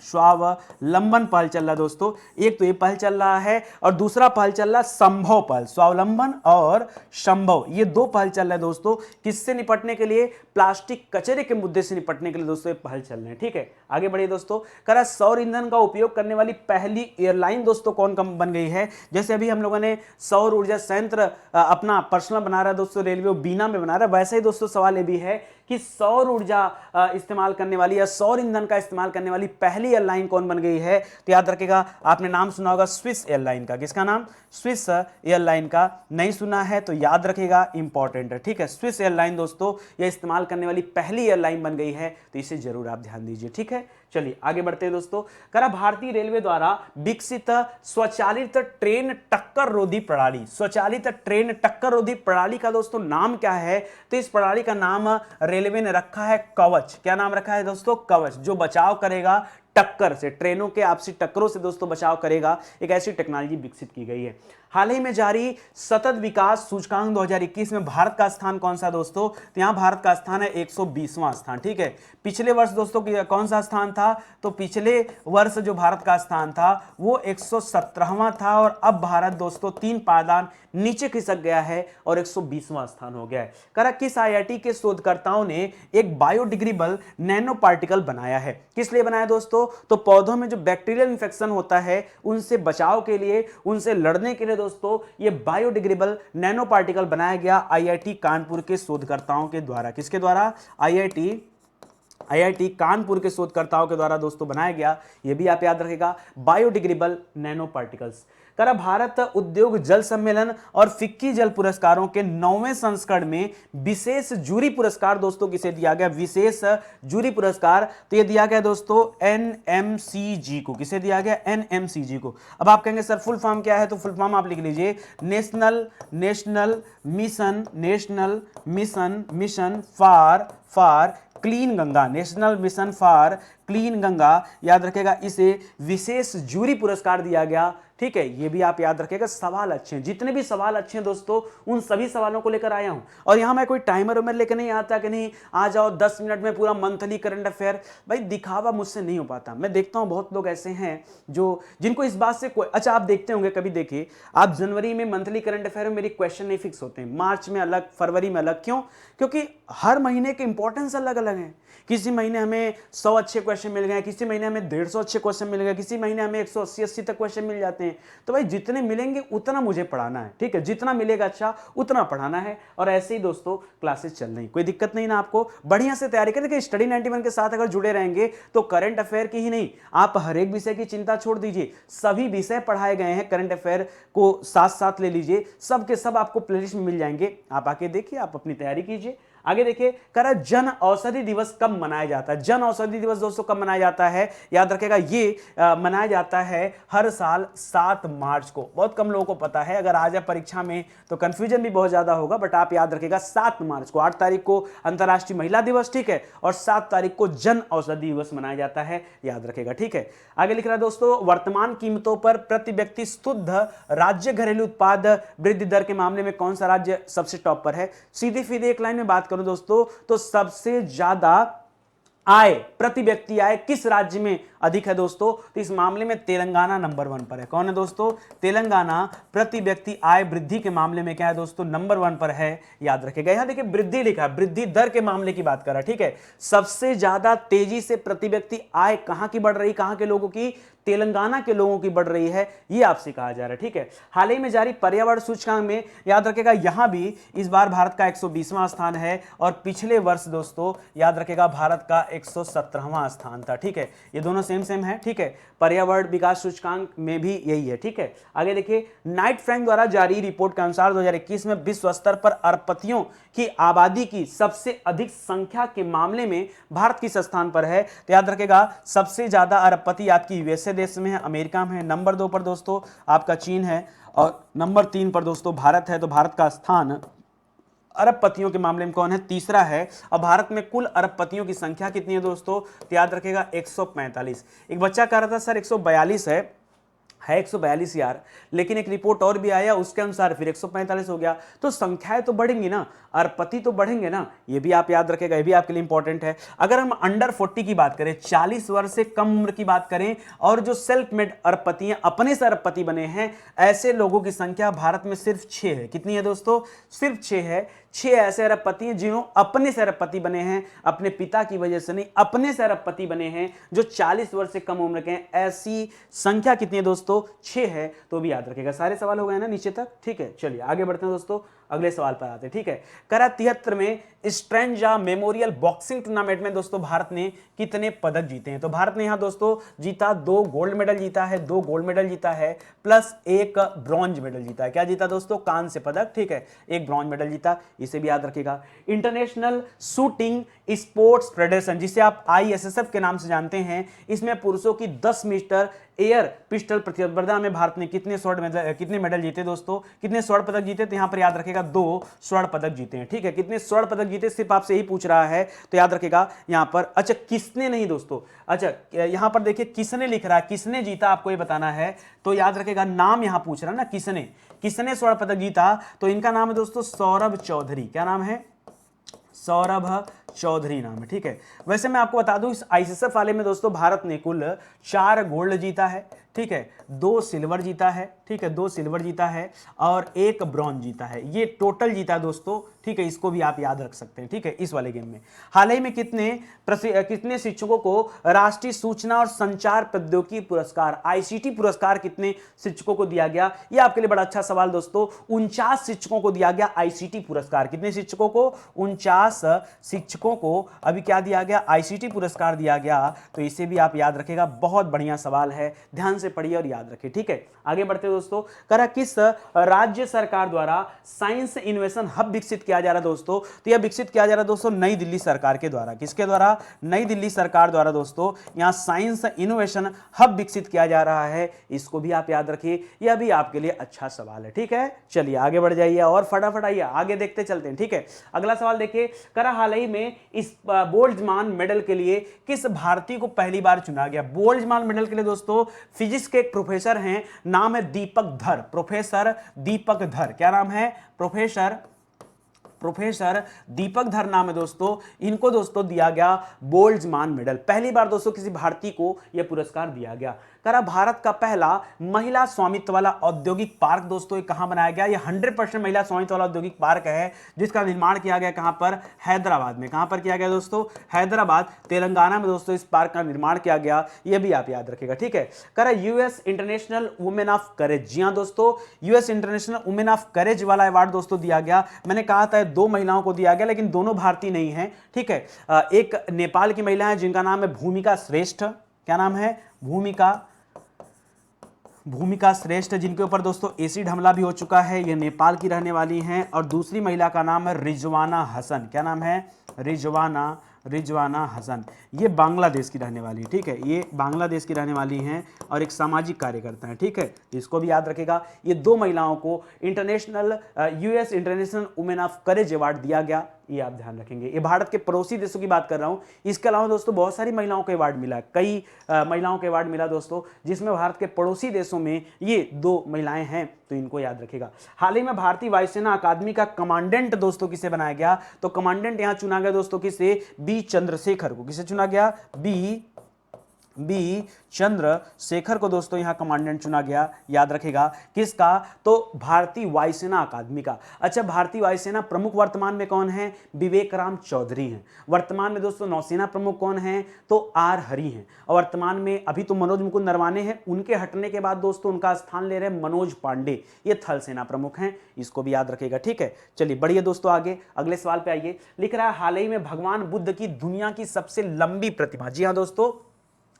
स्वावलंबन पहल चल रहा है दोस्तों, एक तो ये पहल चल रहा है और दूसरा पहल चल रहा है संभव पहल, स्वावलंबन और संभव, ये दो पहल चल रहा है दोस्तों, किससे निपटने के लिए, प्लास्टिक कचरे के मुद्दे से निपटने के लिए दोस्तों ये पहल चल रहे हैं, ठीक है। आगे बढ़िए दोस्तों। करा, सौर ईंधन का उपयोग करने वाली पहली एयरलाइन दोस्तों कौन बन गई है, जैसे अभी हम लोगों ने सौर ऊर्जा संयंत्र अपना पर्सनल बना रहा है दोस्तों, रेलवे बीना में बना रहा है, वैसे ही दोस्तों सवाल ये भी है कि सौर ऊर्जा इस्तेमाल करने वाली या सौर ईंधन का इस्तेमाल करने वाली पहली एयरलाइन कौन बन गई है, तो याद रखेगा, आपने नाम सुना होगा स्विस एयरलाइन का, किसका नाम, स्विस एयरलाइन का, नहीं सुना है तो याद रखेगा, इंपॉर्टेंट है, ठीक है। स्विस एयरलाइन दोस्तों ये इस्तेमाल करने वाली पहली एयरलाइन बन गई है, तो इसे जरूर आप ध्यान दीजिए, ठीक है। चलिए आगे बढ़ते हैं दोस्तों। करा, भारतीय रेलवे द्वारा विकसित स्वचालित ट्रेन टक्कर रोधी प्रणाली, स्वचालित ट्रेन टक्कर रोधी प्रणाली का दोस्तों नाम क्या है, तो इस प्रणाली का नाम रेलवे ने रखा है कवच, क्या नाम रखा है दोस्तों, कवच, जो बचाव करेगा टक्कर से, ट्रेनों के आपसी टक्करों से दोस्तों बचाव करेगा, एक ऐसी टेक्नोलॉजी विकसित की गई है। हाल ही में जारी सतत विकास सूचकांक 2021 में भारत का स्थान कौन सा दोस्तों, तो यहां भारत का स्थान है 120वां स्थान। ठीक है, पिछले वर्ष दोस्तों कौन सा स्थान था, तो पिछले वर्ष जो भारत का स्थान था वो 117वां था, और अब भारत दोस्तों 3 पायदान नीचे खिसक गया है और 120वां स्थान हो गया है। करा किस आईआईटी के शोधकर्ताओं ने एक बायोडिग्रेडेबल नैनो पार्टिकल बनाया है, किस लिए बनाया दोस्तों, तो पौधों में जो बैक्टीरियल इंफेक्शन होता है उनसे बचाव के लिए, उनसे लड़ने के लिए दोस्तों ये बायोडिग्रेडेबल नैनो पार्टिकल बनाया गया आईआईटी कानपुर के शोधकर्ताओं के द्वारा। किसके द्वारा, आईआईटी कानपुर के शोधकर्ताओं के द्वारा दोस्तों बनाया गया, यह भी आप याद रखेगा, बायोडिग्रेडेबल नैनो पार्टिकल्स। करा भारत उद्योग जल सम्मेलन और फिक्की जल पुरस्कारों के 9वें संस्करण में विशेष जूरी पुरस्कार दोस्तों किसे दिया गया, विशेष जूरी पुरस्कार, तो ये दिया गया दोस्तों एनएमसीजी को। किसे दिया गया, एनएमसीजी को। अब आप कहेंगे सर फुल फॉर्म क्या है, तो फुल फॉर्म आप लिख लीजिए, national mission for clean Ganga, national mission for clean Ganga, याद रखेगा, इसे विशेष जूरी पुरस्कार दिया गया। ठीक है, ये भी आप याद रखेगा। सवाल अच्छे हैं, जितने भी सवाल अच्छे हैं दोस्तों उन सभी सवालों को लेकर आया हूं, और यहां मैं कोई टाइमर उमर लेकर नहीं आता कि नहीं आ जाओ 10 मिनट में पूरा मंथली करंट अफेयर, भाई दिखावा मुझसे नहीं हो पाता। मैं देखता हूं बहुत लोग ऐसे हैं जो जिनको इस बात से कोई, अच्छा आप देखते होंगे, कभी देखिए आप जनवरी में मंथली करंट अफेयर में मेरी क्वेश्चन नहीं फिक्स होते हैं, मार्च में अलग, फरवरी में अलग, क्यों, क्योंकि हर महीने के इंपॉर्टेंस अलग अलग हैं। किसी महीने हमें 100 अच्छे क्वेश्चन मिल गए, किसी महीने हमें 150 अच्छे क्वेश्चन मिल गए, किसी महीने हमें 180 तक क्वेश्चन मिल जाते हैं। तो भाई जितने मिलेंगे उतना मुझे पढ़ाना है, ठीक है, जितना मिलेगा अच्छा उतना पढ़ाना है, और ऐसे ही दोस्तों क्लासेस चल रही, कोई दिक्कत नहीं ना, आपको बढ़िया से तैयारी करें। देखिए स्टडी 91 के साथ अगर जुड़े रहेंगे तो करंट अफेयर की ही नहीं, आप हर एक विषय की चिंता छोड़ दीजिए, सभी विषय पढ़ाए गए हैं, करंट अफेयर को साथ साथ ले लीजिए, सब के सब आपको प्लेलिस्ट में मिल जाएंगे, आप आके देखिए, आप अपनी तैयारी कीजिए। आगे देखिए, करा जन औषधि दिवस कब मनाया जाता है, जन औषधि दिवस दोस्तों कब मनाया जाता है, याद रखेगा, ये मनाया जाता है हर साल 7 मार्च को। बहुत कम लोगों को पता है, अगर आ जाए परीक्षा में तो कंफ्यूजन भी बहुत ज्यादा होगा, बट आप याद रखेगा 7 मार्च को, 8 तारीख को अंतर्राष्ट्रीय महिला दिवस, ठीक है, और 7 तारीख को जन औषधि दिवस मनाया जाता है, याद रखेगा, ठीक है। आगे लिख रहा है दोस्तों, वर्तमान कीमतों पर प्रति व्यक्ति शुद्ध राज्य घरेलू उत्पाद वृद्धि दर के मामले में कौन सा राज्य सबसे टॉप पर है, सीधी सीधी एक लाइन में बात करूं दोस्तों तो सबसे ज्यादा आय, प्रति व्यक्ति आय किस राज्य में अधिक है दोस्तों, तो इस मामले में तेलंगाना नंबर 1 पर है। कौन है दोस्तों, तेलंगाना प्रति व्यक्ति आय वृद्धि के मामले में क्या है दोस्तों, नंबर 1 पर है, याद रखेगा। यहां देखिए वृद्धि लिखा है, वृद्धि दर के मामले की बात कर रहा है, ठीक है, सबसे ज्यादा तेजी से प्रति व्यक्ति आय कहां की बढ़ रही, कहां के लोगों की, तेलंगाना के लोगों की बढ़ रही है, ये आपसे कहा जा रहा है, ठीक है। हाल ही में जारी पर्यावरण सूचकांक में याद रखेगा, यहां भी इस बार भारत का 120वां स्थान है, और पिछले वर्ष दोस्तों याद रखेगा भारत का 117वां स्थान था, ठीक है, ये दोनों सेम है, ठीक है। पर्यावरण विकास सूचकांक में भी यही है, ठीक है। आगे देखिए, नाइट फ्रैंक द्वारा जारी रिपोर्ट के अनुसार 2021 में विश्व स्तर पर अरबपतियों की आबादी की सबसे अधिक संख्या के मामले में भारत किस स्थान पर है, तो याद रखेगा सबसे ज्यादा अरबपति आपकी यूएसए देश में है, अमेरिका में है, नंबर 2 पर दोस्तों आपका चीन है, और नंबर 3 पर दोस्तों भारत है। तो भारत का स्थान अरबपतियों के मामले में कौन है, तीसरा है। अब भारत में कुल अरबपतियों की संख्या कितनी है दोस्तों, तो याद रखेगा 145। एक बच्चा कह रहा था सर 142 है 142 यार, लेकिन एक रिपोर्ट और भी आया उसके अनुसार फिर 145 हो गया, तो संख्याएं तो बढ़ेंगी ना, अरबपति तो बढ़ेंगे ना, ये भी आप याद रखेगा, ये भी आपके लिए इंपॉर्टेंट है। अगर हम अंडर 40 की बात करें, 40 वर्ष से कम उम्र की बात करें, और जो सेल्फ मेड अरबपति हैं, अपने से अरबपति बने हैं, ऐसे लोगों की संख्या भारत में सिर्फ 6 है। कितनी है दोस्तों, सिर्फ 6 है। 6 ऐसे अरबपति हैं जिन्हों अपने से अरबपति बने हैं, अपने पिता की वजह से नहीं, अपने से अरबपति बने हैं, जो 40 वर्ष से कम उम्र के हैं। ऐसी संख्या कितनी है दोस्तों, 6 है, तो भी याद रखेगा। सारे सवाल हो गए ना नीचे तक, ठीक है। चलिए आगे बढ़ते हैं दोस्तों, अगले सवाल पर आते हैं, ठीक है। करा 73 में स्ट्रेंजा मेमोरियल बॉक्सिंग टूर्नामेंट में दोस्तों भारत ने कितने पदक जीते हैं, तो भारत ने यहां दोस्तों जीता 2 गोल्ड मेडल जीता है, 2 गोल्ड मेडल जीता है, प्लस 1 ब्रॉन्ज मेडल जीता है। क्या जीता दोस्तों, कांस्य पदक, ठीक है, 1 ब्रॉन्ज मेडल जीता, इसे भी याद रखिएगा। इंटरनेशनल शूटिंग स्पोर्ट्स फेडरेशन, जिसे आप ISSF के नाम से जानते हैं, इसमें पुरुषों की 10 मीटर एयर पिस्टल प्रतिस्पर्धा में भारत ने कितने मेडल जीते दोस्तों, कितने स्वर्ण पदक जीते, तो यहां पर याद रखेगा 2 स्वर्ण पदक जीते हैं। ठीक है, कितने स्वर्ण पदक जीते सिर्फ आपसे यही पूछ रहा है, तो याद रखेगा यहां पर, अच्छा किसने नहीं दोस्तों, अच्छा यहां पर देखिए किसने लिख रहा है, किसने जीता आपको ये बताना है, तो याद रखेगा नाम यहां पूछ रहा है ना, किसने स्वर्ण पदक जीता, तो इनका नाम है दोस्तों सौरभ चौधरी। क्या नाम है, सौरभ चौधरी नाम है। ठीक है, वैसे मैं आपको बता दूं इस आईसीएसएफ वाले में दोस्तों भारत ने कुल 4 गोल्ड जीता है। ठीक है, 2 सिल्वर जीता है। ठीक है, 2 सिल्वर जीता है और 1 ब्रॉन्ज जीता है, ये टोटल जीता है दोस्तों। ठीक है, इसको भी आप याद रख सकते हैं। ठीक है, इस वाले गेम में हाल ही में कितने शिक्षकों को राष्ट्रीय सूचना और संचार प्रौद्योगिकी पुरस्कार आईसीटी पुरस्कार कितने शिक्षकों को दिया गया, ये आपके लिए बड़ा अच्छा सवाल दोस्तों। 49 शिक्षकों को दिया गया आईसीटी पुरस्कार। कितने शिक्षकों को, 49 शिक्षकों को अभी क्या दिया गया, आईसीटी पुरस्कार दिया गया। तो इसे भी आप याद रखेगा, बहुत बढ़िया सवाल है, ध्यान से पढ़िए और याद रखिए। ठीक है, आगे बढ़ते दोस्तों, करा किस राज्य सरकार द्वारा साइंस इनोवेशन हब विकसित किया जा रहा है दोस्तों, तो यह विकसित किया जा रहा है दोस्तों नई दिल्ली सरकार के द्वारा। किसके द्वारा, नई दिल्ली सरकार द्वारा दोस्तों यहां साइंस इनोवेशन हब विकसित किया जा रहा है, इसको भी आप याद रखिए, यह भी आपके लिए अच्छा सवाल है। ठीक है, चलिए आगे बढ़ जाइए और फटाफट आइए आगे देखते चलते हैं। ठीक है, अगला सवाल देखिए, करा हाल ही में इस बोल्ट्जमान मेडल के लिए किस भारतीय को पहली बार चुना गया। बोल्ट्जमान मेडल के लिए दोस्तों फिजिक्स के एक प्रोफेसर हैं, नाम है दीपक धर, प्रोफेसर दीपक धर। क्या नाम है, प्रोफेसर दीपक धर नाम है दोस्तों। इनको दोस्तों दिया गया बोल्ट्जमान मेडल, पहली बार दोस्तों किसी भारतीय को यह पुरस्कार दिया गया। करा भारत का पहला महिला स्वामित्व वाला औद्योगिक पार्क दोस्तों ये कहां बनाया गया, ये 100% महिला स्वामित्व वाला औद्योगिक पार्क है, जिसका निर्माण किया गया कहां पर, हैदराबाद में। कहां पर किया गया दोस्तों, हैदराबाद तेलंगाना में दोस्तों इस पार्क का निर्माण किया गया, यह भी आप याद रखिएगा। ठीक है, करा US International Women of Courage, जी हां दोस्तों US International Women of Courage वाला अवार्ड दोस्तों दिया गया। मैंने कहा था 2 महिलाओं को दिया गया, लेकिन दोनों भारतीय नहीं है। ठीक है, एक नेपाल की महिला है जिनका नाम है भूमिका श्रेष्ठ। क्या नाम है, भूमिका श्रेष्ठ, जिनके ऊपर दोस्तों एसिड हमला भी हो चुका है, ये नेपाल की रहने वाली हैं। और दूसरी महिला का नाम है रिजवाना हसन। क्या नाम है, रिजवाना हसन, ये बांग्लादेश की रहने वाली है। ठीक है, ये बांग्लादेश की रहने वाली हैं और एक सामाजिक कार्यकर्ता है। ठीक है, इसको भी याद रखेगा। ये 2 महिलाओं को US International Women of courage award दिया गया, ये आप ध्यान रखेंगे। ये भारत के पड़ोसी देशों की बात कर रहा हूं, इसके अलावा दोस्तों बहुत सारी महिलाओं को अवार्ड मिला, कई महिलाओं को अवार्ड मिला दोस्तों, जिसमें भारत के पड़ोसी देशों में ये 2 महिलाएं हैं, तो इनको याद रखेगा। हाल ही में भारतीय वायुसेना अकादमी का कमांडेंट दोस्तों किसे बनाया गया, तो कमांडेंट यहां चुना गया दोस्तों किसे, बी चंद्रशेखर को। किसे चुना गया, बी चंद्रशेखर को दोस्तों यहां कमांडेंट चुना गया, याद रखेगा। किसका, तो भारतीय वायुसेना अकादमी का। अच्छा, भारतीय वायुसेना प्रमुख वर्तमान में कौन है, विवेक राम चौधरी हैं। वर्तमान में दोस्तों नौसेना प्रमुख कौन है, तो आर हरि हैं। और वर्तमान में अभी तो मनोज मुकुंद नरवाने हैं, उनके हटने के बाद दोस्तों उनका स्थान ले रहे हैं मनोज पांडे, ये थल सेना प्रमुख हैं, इसको भी याद रखेगा। ठीक है, चलिए बढ़िए दोस्तों आगे अगले सवाल पे आइए। लिख रहा है हाल ही में भगवान बुद्ध की दुनिया की सबसे लंबी प्रतिमा, जी हाँ दोस्तों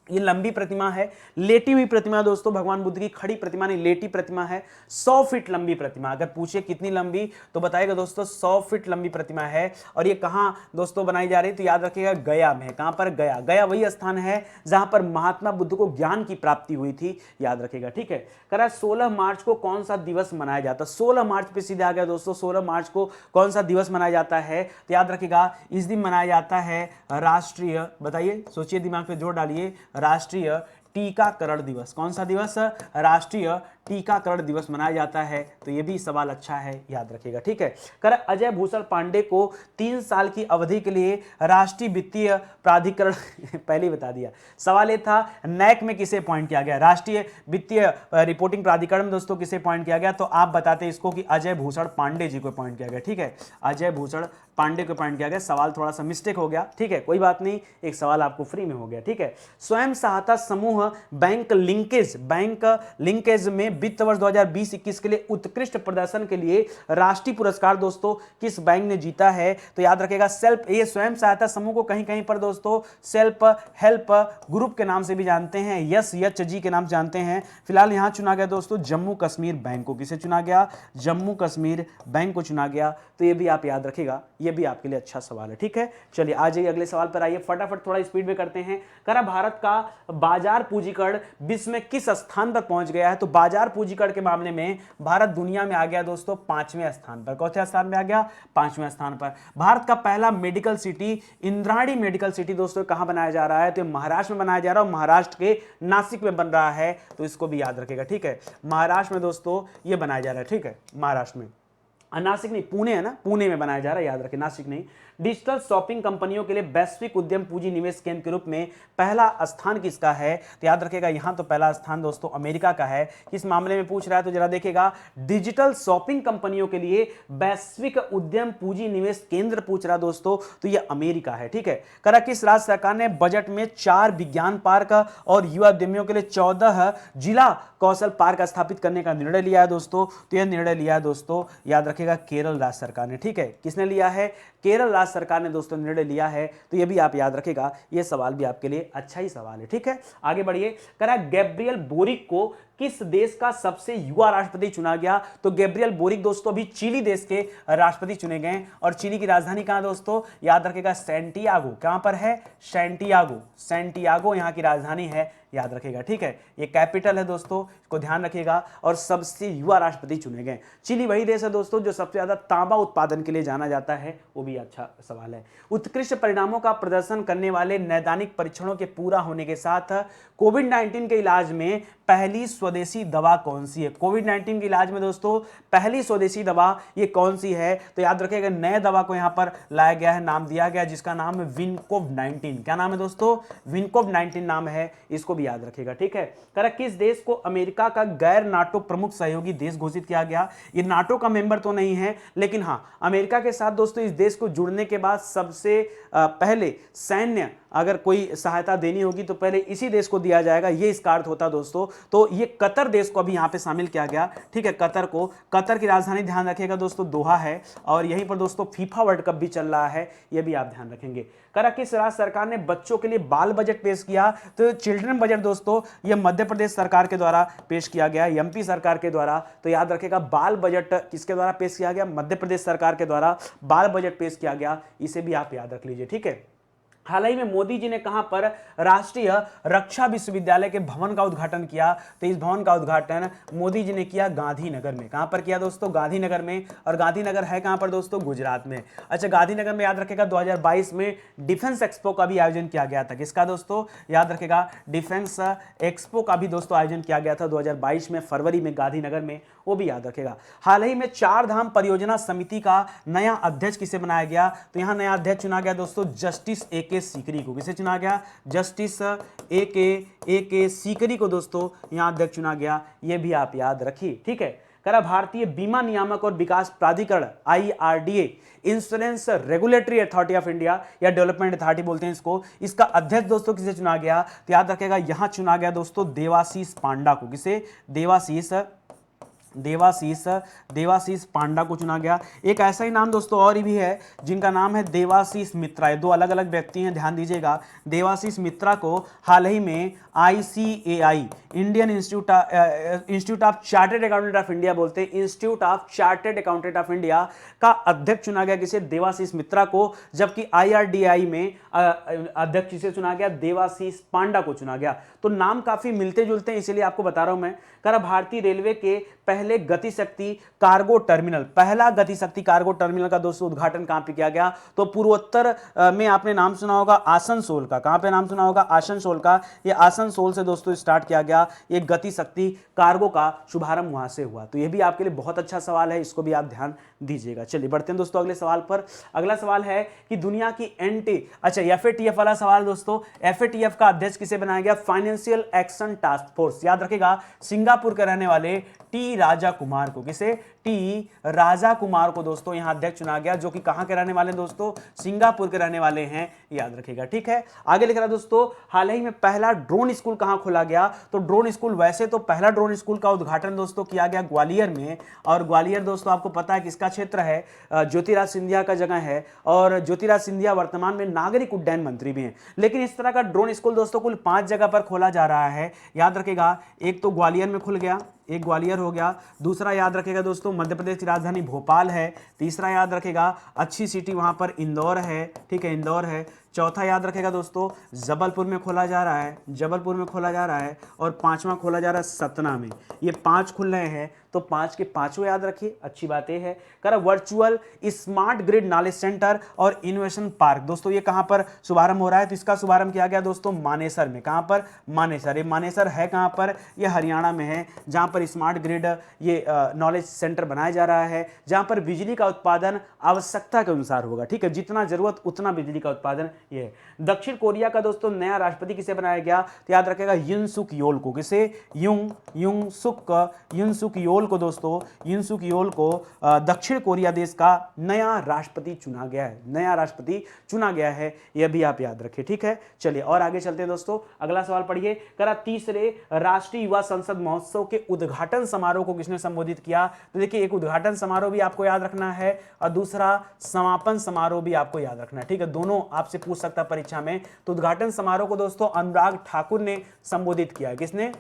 ये लंबी प्रतिमा है, लेटी हुई प्रतिमा दोस्तों, भगवान बुद्ध की खड़ी प्रतिमा नहीं लेटी प्रतिमा है, 100 फीट लंबी प्रतिमा। अगर पूछे कितनी लंबी तो बताएगा दोस्तों 100 फीट लंबी प्रतिमा है। और ये कहां दोस्तों बनाई जा रही है, तो याद रखिएगा गया में। कहां पर, गया वही स्थान है जहां पर महात्मा बुद्ध को ज्ञान की प्राप्ति हुई थी, याद रखिएगा। ठीक है, करा 16 मार्च को कौन सा दिवस मनाया जाता है, 16 मार्च पे सीधे आ गया दोस्तों, 16 मार्च को कौन सा दिवस मनाया जाता है, तो याद रखिएगा इस दिन मनाया जाता है राष्ट्रीय, बताइए सोचिए दिमाग पे जोर डालिए, राष्ट्रीय टीकाकरण दिवस। कौन सा दिवस, राष्ट्रीय टीकाकरण दिवस मनाया जाता है, तो यह भी सवाल अच्छा है, याद रखिएगा। ठीक है, कर अजय भूषण पांडे को 3 साल की अवधि के लिए राष्ट्रीय वित्तीय प्राधिकरण पहले ही बता दिया, सवाल ये था नैक में किसे अपॉइंट किया गया, राष्ट्रीय वित्तीय रिपोर्टिंग प्राधिकरण में दोस्तों किसे अपॉइंट किया गया, तो आप बताते इसको कि अजय भूषण पांडे जी को अपॉइंट किया गया। ठीक है, अजय भूषण पांडे को अपॉइंट किया गया, सवाल थोड़ा सा मिस्टेक हो गया। ठीक है, कोई बात नहीं, एक सवाल आपको फ्री में हो गया। ठीक है, स्वयं सहायता समूह बैंक लिंकेज में वित्त वर्ष 2020-21 के लिए उत्कृष्ट प्रदर्शन के लिए राष्ट्रीय पुरस्कार दोस्तों किस बैंक ने जीता है, तो याद रखेगा सेल्फ, ये स्वयं सहायता समूह को कहीं कहीं पर दोस्तों सेल्फ हेल्प ग्रुप के नाम से भी जानते हैं, यस एच जी के नाम जानते हैं। फिलहाल यहां चुना गया दोस्तों जम्मू कश्मीर बैंक को। किसे चुना गया, जम्मू कश्मीर बैंक को चुना गया, तो ये भी आप याद रखेगा, ये भी आपके लिए अच्छा सवाल है। ठीक है, चलिए आ जाइए अगले सवाल पर आइए, फटाफट थोड़ा स्पीड में करते हैं। करा भारत का बाजार पूंजीकरण विश्व में किस स्थान पर पहुंच गया है? तो बाजार पूंजीकरण के मामले में भारत दुनिया में आ गया दोस्तों 5वें स्थान पर। कौन से स्थान में आ गया? 5वें स्थान पर। भारत का पहला medical city, Indrayani medical city दोस्तों कहां बनाया जा रहा है? तो महाराष्ट्र में बनाया जा रहा है, महाराष्ट्र के नासिक में बन रहा है, तो इसको भी याद रखेगा। ठीक है, महाराष्ट्र में दोस्तों ये बनाया जा रहा है। ठीक है, महाराष्ट्र में, नासिक नहीं, पुणे है ना, पुणे में बनाया जा रहा है, याद रखें, नासिक नहीं। डिजिटल शॉपिंग कंपनियों के लिए वैश्विक उद्यम पूंजी निवेश केंद्र के रूप में पहला स्थान किसका है? तो याद रखेगा यहां तो पहला स्थान दोस्तों अमेरिका का है। किस मामले में पूछ रहा है? तो जरा देखेगा, डिजिटल शॉपिंग कंपनियों के लिए वैश्विक उद्यम पूंजी निवेश केंद्र पूछ रहा दोस्तों, तो यह अमेरिका है। ठीक है, करा किस राज्य सरकार ने बजट में 4 विज्ञान पार्क और युवा उद्यमियों के लिए 14 जिला कौशल पार्क स्थापित करने का निर्णय लिया है दोस्तों? तो यह निर्णय लिया है दोस्तों, याद रखेगा, केरल राज्य सरकार ने। ठीक है, किसने लिया है? केरल राज्य सरकार ने दोस्तों निर्णय लिया है, तो यह भी आप याद रखेगा, यह सवाल भी आपके लिए अच्छा ही सवाल है। ठीक है, आगे बढ़िए। करा गैब्रियल बोरिक को किस देश का सबसे युवा राष्ट्रपति चुना गया? तो गैब्रियल बोरिक दोस्तों अभी चिली देश के राष्ट्रपति चुने गए, और चिली की राजधानी कहां दोस्तों? याद रखेगा, सैंटियागो। कहां पर है? सैंटियागो। सैंटियागो यहां की राजधानी है, याद रखेगा। ठीक है, ये कैपिटल है दोस्तों, इसको ध्यान रखिएगा। और सबसे युवा राष्ट्रपति चुने गए। चिली वही देश है दोस्तों जो सबसे ज्यादा तांबा उत्पादन के लिए जाना जाता है, वो भी अच्छा सवाल है। उत्कृष्ट परिणामों का प्रदर्शन करने वाले नैदानिक परीक्षणों के पूरा होने के साथ कोविड-19 के इलाज में पहली स्वदेशी दवा कौन सी है? कोविड-19 के इलाज में दोस्तों पहली स्वदेशी दवा ये कौन सी है? तो याद रखिएगा, नए दवा को यहां पर लाया गया है, नाम दिया गया, जिसका नाम है विनकोव-19। क्या नाम है दोस्तों? विनकोव-19 नाम है, इसको भी याद रखिएगा। ठीक है, करा किस देश को अमेरिका का गैर नाटो प्रमुख सहयोगी देश घोषित किया गया? ये नाटो का मेंबर तो नहीं है, लेकिन हाँ, अमेरिका के साथ दोस्तों इस देश को जुड़ने के बाद सबसे पहले सैन्य अगर कोई सहायता देनी होगी तो पहले इसी देश को दिया जाएगा, ये इसका अर्थ होता दोस्तों। तो ये कतर देश को अभी यहां पे शामिल किया गया। ठीक है, कतर को, कतर की राजधानी ध्यान रखिएगा दोस्तों दोहा है, और यहीं पर दोस्तों फीफा वर्ल्ड कप भी चल रहा है, ये भी आप ध्यान रखेंगे। करा किस राज्य सरकार ने बच्चों के लिए बाल बजट पेश किया? तो चिल्ड्रन बजट दोस्तों ये मध्य प्रदेश सरकार के द्वारा पेश किया गया, एमपी सरकार के द्वारा। तो याद रखेगा, बाल बजट किसके द्वारा पेश किया गया? मध्य प्रदेश सरकार के द्वारा बाल बजट पेश किया गया, इसे भी आप याद रख लीजिए। ठीक है, हाल ही में मोदी जी ने कहां पर राष्ट्रीय रक्षा विश्वविद्यालय के भवन का उद्घाटन किया? तो इस भवन का उद्घाटन मोदी जी ने किया गांधीनगर में। कहां पर किया दोस्तों? गांधीनगर में। और गांधीनगर है कहां पर दोस्तों? गुजरात में। अच्छा, गांधीनगर में याद रखेगा 2022 में डिफेंस एक्सपो का भी आयोजन किया गया था। किसका दोस्तों? याद रखेगा, डिफेंस एक्सपो का भी दोस्तों आयोजन किया गया था 2022 में, फरवरी में, गांधीनगर में, वो भी याद रखेगा। हाल ही में 4 धाम परियोजना समिति का नया अध्यक्ष किसे बनाया गया? तो यहां नया अध्यक्ष चुना गया दोस्तों जस्टिस ए.के. सीकरी को। किसे चुना गया? Justice A K. सीकरी को दोस्तों यहां अध्यक्ष चुना गया, ये भी आप याद रखिए। ठीक है, करा भारतीय बीमा नियामक और विकास प्राधिकरण IRDA, insurance regulatory authority of India या डेवलपमेंट अथॉरिटी बोलते हैं इसको, इसका अध्यक्ष दोस्तों किसे चुना गया? तो याद रखेगा, यहां चुना गया दोस्तों देवाशीष पांडा को। किसे? देवाशीष पांडा को चुना गया। एक ऐसा ही नाम दोस्तों और भी है जिनका नाम है देवाशीष मित्रा। ये दो अलग अलग व्यक्ति हैं, ध्यान दीजिएगा। देवाशीष मित्रा को हाल ही में ICAI, Indian institute of chartered accountant of India बोलते हैं, institute of chartered accountant of India का अध्यक्ष चुना गया। किसे? देवाशीष मित्रा को। जबकि IRDAI में अध्यक्ष किसे चुना गया? देवाशीष पांडा को चुना गया। तो नाम काफी मिलते जुलते हैं, इसीलिए आपको बता रहा हूं मैं। करा भारतीय रेलवे के पहले गतिशक्ति कार्गो टर्मिनल, पहला गतिशक्ति कार्गो टर्मिनल का दोस्तों उद्घाटन कहां पे किया गया? तो पूर्वोत्तर में आपने नाम सुना होगा आसनसोल का। कहां पे नाम सुना होगा? आसनसोल का। ये आसनसोल से दोस्तों स्टार्ट किया गया ये गतिशक्ति कार्गो का शुभारंभ वहां से हुआ। तो ये भी आपके लिए बहुत अच्छा सवाल है, इसको भी आप ध्यान दीजिएगा। चलिए बढ़ते हैं दोस्तों अगले सवाल पर। अगला सवाल है कि दुनिया की FATF वाला सवाल दोस्तों। FATF का अध्यक्ष किसे बनाया गया? Financial action task force. याद रखेगा, सिंगापुर के रहने वाले टी राजा कुमार को। किसे? टी राजा कुमार को दोस्तों यहां अध्यक्ष चुना गया, जो कि कहां के रहने वाले दोस्तों? सिंगापुर के रहने वाले हैं, याद रखिएगा। ठीक है, आगे लिख रहा दोस्तों, हाल ही में पहला ड्रोन स्कूल कहां खोला गया? तो ड्रोन स्कूल, वैसे तो पहला ड्रोन स्कूल का उद्घाटन दोस्तों किया गया ग्वालियर में, और ग्वालियर दोस्तों आपको पता है किसका क्षेत्र है? ज्योतिराज सिंधिया का जगह है, और ज्योतिराज सिंधिया वर्तमान में नागरिक उड्डयन मंत्री भी हैं। लेकिन इस तरह का ड्रोन स्कूल दोस्तों कुल 5 जगह पर खोला जा रहा है, याद रखेगा। एक तो ग्वालियर में खुल गया, एक ग्वालियर हो गया। दूसरा याद रखेगा दोस्तों मध्य प्रदेश की राजधानी भोपाल है। तीसरा याद रखेगा अच्छी सिटी वहां पर इंदौर है, ठीक है, इंदौर है। चौथा याद रखेगा दोस्तों जबलपुर में खोला जा रहा है, जबलपुर में खोला जा रहा है। और पांचवा खोला जा रहा है सतना में। ये 5 खुल रहे हैं तो 5 के पांचों याद रखिए। अच्छी बात यह है करा virtual smart grid knowledge centre और इनोवेशन पार्क। दोस्तों ये कहां पर शुभारंभ हो रहा है? तो इसका शुभारंभ किया गया दोस्तों मानेसर में। कहां पर? मानेसर। ये मानेसर है कहां पर? ये हरियाणा में है, जहां पर स्मार्ट ग्रिड ये नॉलेज सेंटर बनाया जा रहा है, जहां पर बिजली का उत्पादन आवश्यकता के अनुसार होगा। ठीक है, जितना जरूरत उतना बिजली का उत्पादन ये है। दक्षिण कोरिया का दोस्तों नया राष्ट्रपति किसे बनाया गया? तो याद रखेगा युन सुक योल को। किसे? युन सुक योल को दोस्तों, युन सुक योल को दक्षिण कोरिया देश का नया राष्ट्रपति चुना गया है, नया राष्ट्रपति चुना गया है। यह भी आप याद रखें। ठीक है, चलिए और आगे चलते हैं दोस्तों। अगला सवाल पढ़िए। करा तीसरे राष्ट्रीय युवा संसद महोत्सव के उद्घाटन समारोह को किसने संबोधित किया? तो देखिए एक उद्घाटन समारोह भी आपको याद रखना है और दूसरा समापन समारोह भी आपको याद रखना है। ठीक है, दोनों आपसे पूछ सकता है परीक्षा में। तो उद्घाटन समारोह को दोस्तों अनुराग ठाकुर ने संबोधित किया। किसने?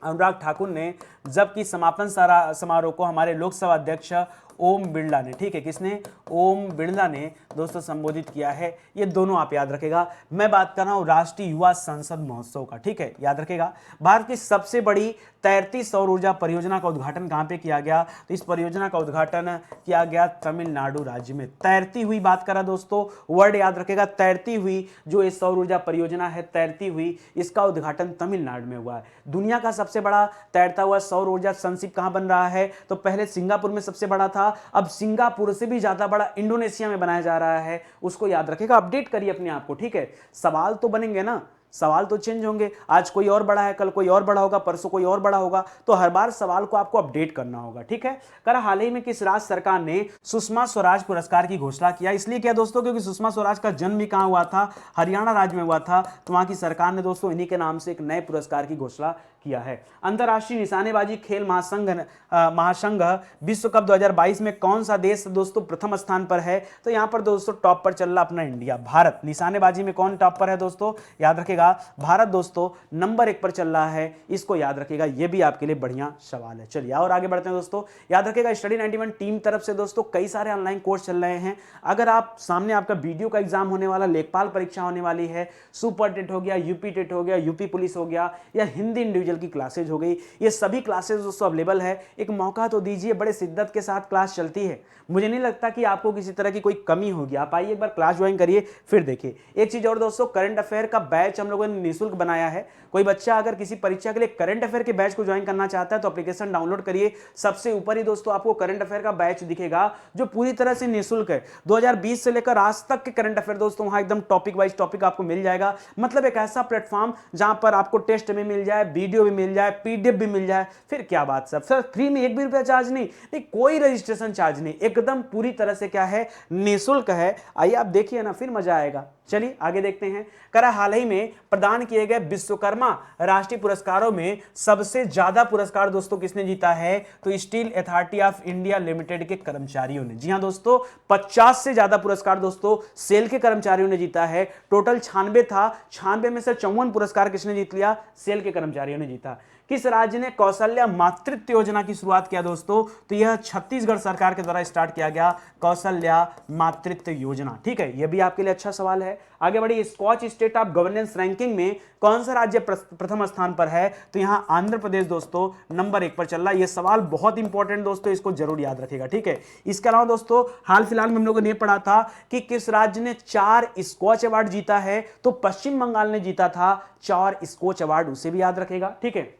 अनुराग ठाकुर ने। जबकि समापन समारोह को हमारे लोकसभा अध्यक्ष ओम बिरला ने, ठीक है, किसने? ओम बिरला ने दोस्तों संबोधित किया है। ये दोनों आप याद रखेगा। मैं बात कर रहा हूं राष्ट्रीय युवा संसद महोत्सव का। ठीक है, याद रखेगा। भारत की सबसे बड़ी तैरती सौर ऊर्जा परियोजना का उद्घाटन कहां पे किया गया? तो इस परियोजना का उद्घाटन किया गया तमिलनाडु राज्य में। तैरती हुई बात करा दोस्तों, वर्ड याद रखेगा, तैरती हुई। जो ये सौर ऊर्जा परियोजना है तैरती हुई, इसका उद्घाटन तमिलनाडु में हुआ है। दुनिया का सबसे बड़ा तैरता हुआ सौर ऊर्जा संशिप कहां बन रहा है? तो पहले सिंगापुर में सबसे बड़ा था, अब सिंगापुर से भी ज्यादा बड़ा इंडोनेशिया में बनाया जा रहा है। उसको याद रखेगा, अपडेट करिए अपने आप को। ठीक है, सवाल तो बनेंगे ना, सवाल तो चेंज होंगे। आज कोई और बड़ा है, कल कोई और बड़ा होगा, परसों कोई और बड़ा होगा, तो हर बार सवाल को आपको अपडेट करना होगा। ठीक है, कर हाल ही में किस राज्य सरकार ने सुषमा स्वराज पुरस्कार की घोषणा किया? इसलिए किया दोस्तों क्योंकि सुषमा स्वराज का जन्म भी कहां हुआ था? हरियाणा राज्य में हुआ था। तो वहां की सरकार ने दोस्तों इन्हीं के नाम से एक नए पुरस्कार की घोषणा किया है। अंतरराष्ट्रीय निशानेबाजी खेल महासंघ विश्व कप 2022 में कौन सा देश दोस्तों प्रथम स्थान पर है? तो यहां पर दोस्तों टॉप पर चल रहा अपना इंडिया, भारत। निशानेबाजी में कौन टॉप पर है दोस्तों? याद रखेगा भारत दोस्तों नंबर 1 पर चल रहा है। इसको याद रखेगा, यह भी आपके लिए बढ़िया सवाल है। चलिए और आगे बढ़ते हैं दोस्तों। याद रखेगा स्टडी 91 टीम तरफ से दोस्तों कई सारे ऑनलाइन कोर्स चल रहे हैं। अगर आप सामने आपका वीडियो का एग्जाम होने वाला, लेखपाल परीक्षा होने वाली है, सुपर टेट हो गया, यूपी टेट हो गया, यूपी पुलिस हो गया, या हिंदी इंडिविजुअल की क्लासेज हो गई, ये सभी क्लासेज दोस्तों अवेलेबल है। एक मौका तो दीजिए, बड़े शिद्दत के साथ क्लास चलती है। मुझे नहीं लगता कि आपको किसी तरह की कोई कमी होगी। आप आइए एक बार क्लास ज्वाइन करिए, फिर देखिए। एक चीज और दोस्तों, करंट अफेयर का बैच हम लोगों ने निःशुल्क बनाया है। कोई बच्चा अगर किसी परीक्षा के लिए करंट अफेयर के बैच को ज्वाइन करना चाहता है तो एप्लीकेशन डाउनलोड करिए। सबसे ऊपर ही दोस्तों आपको करंट अफेयर का बैच दिखेगा जो पूरी तरह से निःशुल्क है। 2020 से लेकर आज तक के करंट अफेयर दोस्तों वहां एकदम टॉपिक वाइज टॉपिक आपको मिल जाएगा। मतलब एक ऐसा प्लेटफॉर्म जहां पर आपको टेस्ट भी मिल जाए, वीडियो भी मिल जाए, पीडीएफ भी मिल जाए। फिर क्या बात सर, फ्री में 1 भी रुपया चार्ज नहीं, कोई रजिस्ट्रेशन चार्ज नहीं, एकदम पूरी तरह से क्या है, निःशुल्क है। आइए आप देखिए ना, फिर मजा आएगा। चलिए आगे देखते हैं। करा हाल ही में प्रदान किए गए विश्वकर्मा राष्ट्रीय पुरस्कारों में सबसे ज्यादा पुरस्कार दोस्तों किसने जीता है? तो steel authority of India limited के कर्मचारियों ने। जी हां दोस्तों, 50 से ज्यादा पुरस्कार दोस्तों सेल के कर्मचारियों ने जीता है। टोटल 96 था, 96 में से 54 पुरस्कार किसने जीत लिया? सेल के कर्मचारियों ने जीता। किस राज्य ने कौशल्या मातृत्व योजना की शुरुआत किया दोस्तों? तो यह छत्तीसगढ़ सरकार के द्वारा स्टार्ट किया गया कौशल्या मातृत्व योजना। ठीक है, यह भी आपके लिए अच्छा सवाल है। आगे बढ़िए। Skoch state of governance ranking में कौन सा राज्य प्रथम स्थान पर है? तो यहां आंध्र प्रदेश दोस्तों नंबर 1 पर चल रहा है। यह सवाल बहुत इंपॉर्टेंट दोस्तों, इसको जरूर याद रखिएगा। ठीक है, इसके अलावा दोस्तों हाल फिलहाल में हम लोगों ने पढ़ा था कि किस राज्य ने 4 स्कॉच अवार्ड जीता है? तो पश्चिम बंगाल ने जीता था 4 स्कॉच अवार्ड, उसे भी याद रखेगा। ठीक है,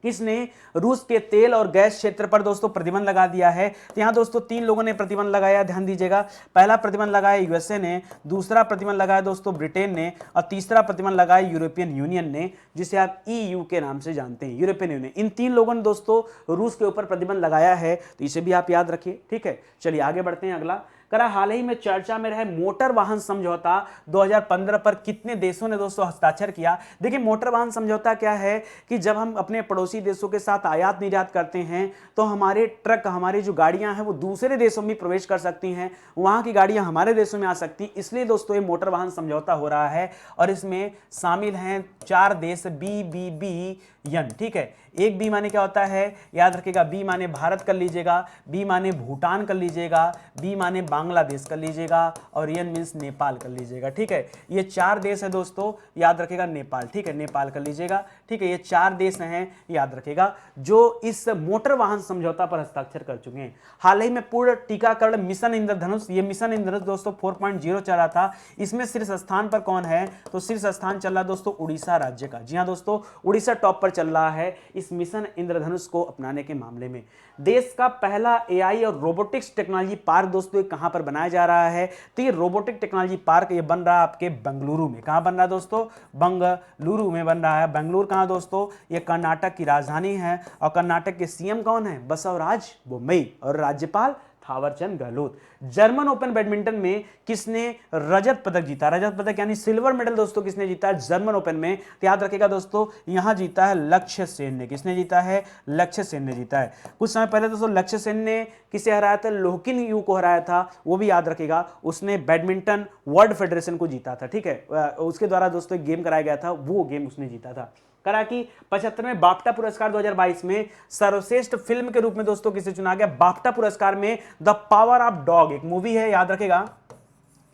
किसने रूस के तेल और गैस क्षेत्र पर दोस्तों प्रतिबंध लगा दिया है? तो यहां दोस्तों 3 लोगों ने प्रतिबंध लगाया, ध्यान दीजिएगा। पहला प्रतिबंध लगाया यूएसए ने, दूसरा प्रतिबंध लगाया दोस्तों ब्रिटेन ने, और तीसरा प्रतिबंध लगाया यूरोपियन यूनियन ने, जिसे आप ईयू के नाम से जानते हैं, यूरोपियन यूनियन। इन 3 लोगों ने दोस्तों रूस के ऊपर प्रतिबंध लगाया है, तो इसे भी आप याद रखिए। ठीक है, चलिए आगे बढ़ते हैं। अगला करा हाल ही में चर्चा में रहे मोटर वाहन समझौता 2015 पर कितने देशों ने दोस्तों हस्ताक्षर किया? देखिए मोटर वाहन समझौता क्या है कि जब हम अपने पड़ोसी देशों के साथ आयात निर्यात करते हैं तो हमारे ट्रक, हमारी जो गाड़ियां हैं वो दूसरे देशों में प्रवेश कर सकती हैं, वहां की गाड़ियां हमारे देशों में आ सकती, इसलिए दोस्तों ये मोटर वाहन समझौता हो रहा है। और इसमें शामिल हैं 4 देश BBBN। ठीक है, एक बी माने क्या होता है, याद रखिएगा, बी माने भारत कर लीजिएगा, बी माने भूटान कर लीजिएगा, बी माने बांग्लादेश कर लीजिएगा, और यन मीन्स नेपाल कर लीजिएगा। ठीक है, ये 4 देश है दोस्तों, याद रखेगा नेपाल। ठीक है, नेपाल कर लीजिएगा। ठीक है, ये 4 देश हैं, याद रखेगा, जो इस मोटर वाहन समझौता पर हस्ताक्षर कर चुके हैं। हाल ही में पूर्ण टीकाकरण मिशन इंद्रधनुष, ये मिशन इंद्रधनुष दोस्तों 4.0 चल रहा था। इसमें शीर्ष स्थान पर कौन है, तो शीर्ष स्थान चल रहा दोस्तों उड़ीसा राज्य का। जी हाँ दोस्तों, उड़ीसा टॉप पर चल रहा है इस मिशन इंद्रधनुष को अपनाने के मामले में। देश का पहला एआई और रोबोटिक्स टेक्नोलॉजी पार्क दोस्तों कहां पर बनाया जा रहा है, तो ये रोबोटिक टेक्नोलॉजी पार्क ये बन रहा है आपके बेंगलुरु में। कहां बन रहा है दोस्तों, बेंगलुरु में बन रहा है। बेंगलुरु कहां दोस्तों, ये कर्नाटक की राजधानी है, और कर्नाटक के सीएम कौन है, बसवराज बोम्मई, और राज्यपाल Thawarchand Gehlot. German open badminton में किसने रजत पदक जीता, रजत पदक यानी सिल्वर मेडल दोस्तों किसने जीता जर्मन ओपन में, तो याद रखिएगा दोस्तों यहां जीता है लक्ष्य सेन ने। किसने जीता है, लक्ष्य सेन ने जीता है। कुछ समय पहले दोस्तों लक्ष्य सेन ने किसे हराया था, लोकिन यू को हराया था, वो भी याद रखिएगा। उसने बैडमिंटन वर्ल्ड फेडरेशन को जीता था। ठीक है, उसके द्वारा दोस्तों एक गेम कराया गया था, वो गेम उसने जीता था। करा कि 75वें बाफ्टा पुरस्कार 2022 में सर्वश्रेष्ठ फिल्म के रूप में दोस्तों किसे चुना गया, बाफ्टा पुरस्कार में द पावर ऑफ डॉग, एक मूवी है, याद रखेगा,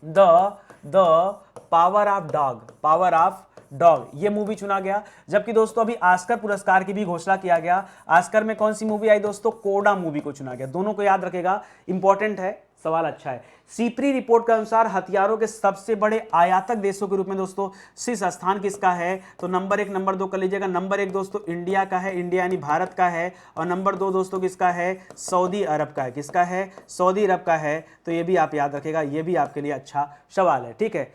the power of dog, power of dog, ये मूवी चुना गया। जबकि दोस्तों अभी ऑस्कर पुरस्कार की भी घोषणा किया गया। ऑस्कर में कौन सी मूवी आई दोस्तों, कोडा मूवी को चुना गया। दोनों को याद रखेगा, इंपॉर्टेंट है, सवाल अच्छा है। सीपरी रिपोर्ट के अनुसार हथियारों के सबसे बड़े आयातक देशों के रूप में दोस्तों शीर्ष स्थान किसका है, तो नंबर 1 नंबर 2 कर लीजिएगा। नंबर 1 दोस्तों इंडिया का है, इंडिया यानी भारत का है, और नंबर 2 दोस्तों किसका है, सऊदी अरब का है। किसका है, सऊदी अरब का है। तो ये भी आप याद रखेगा, ये भी आपके लिए अच्छा सवाल है। ठीक है,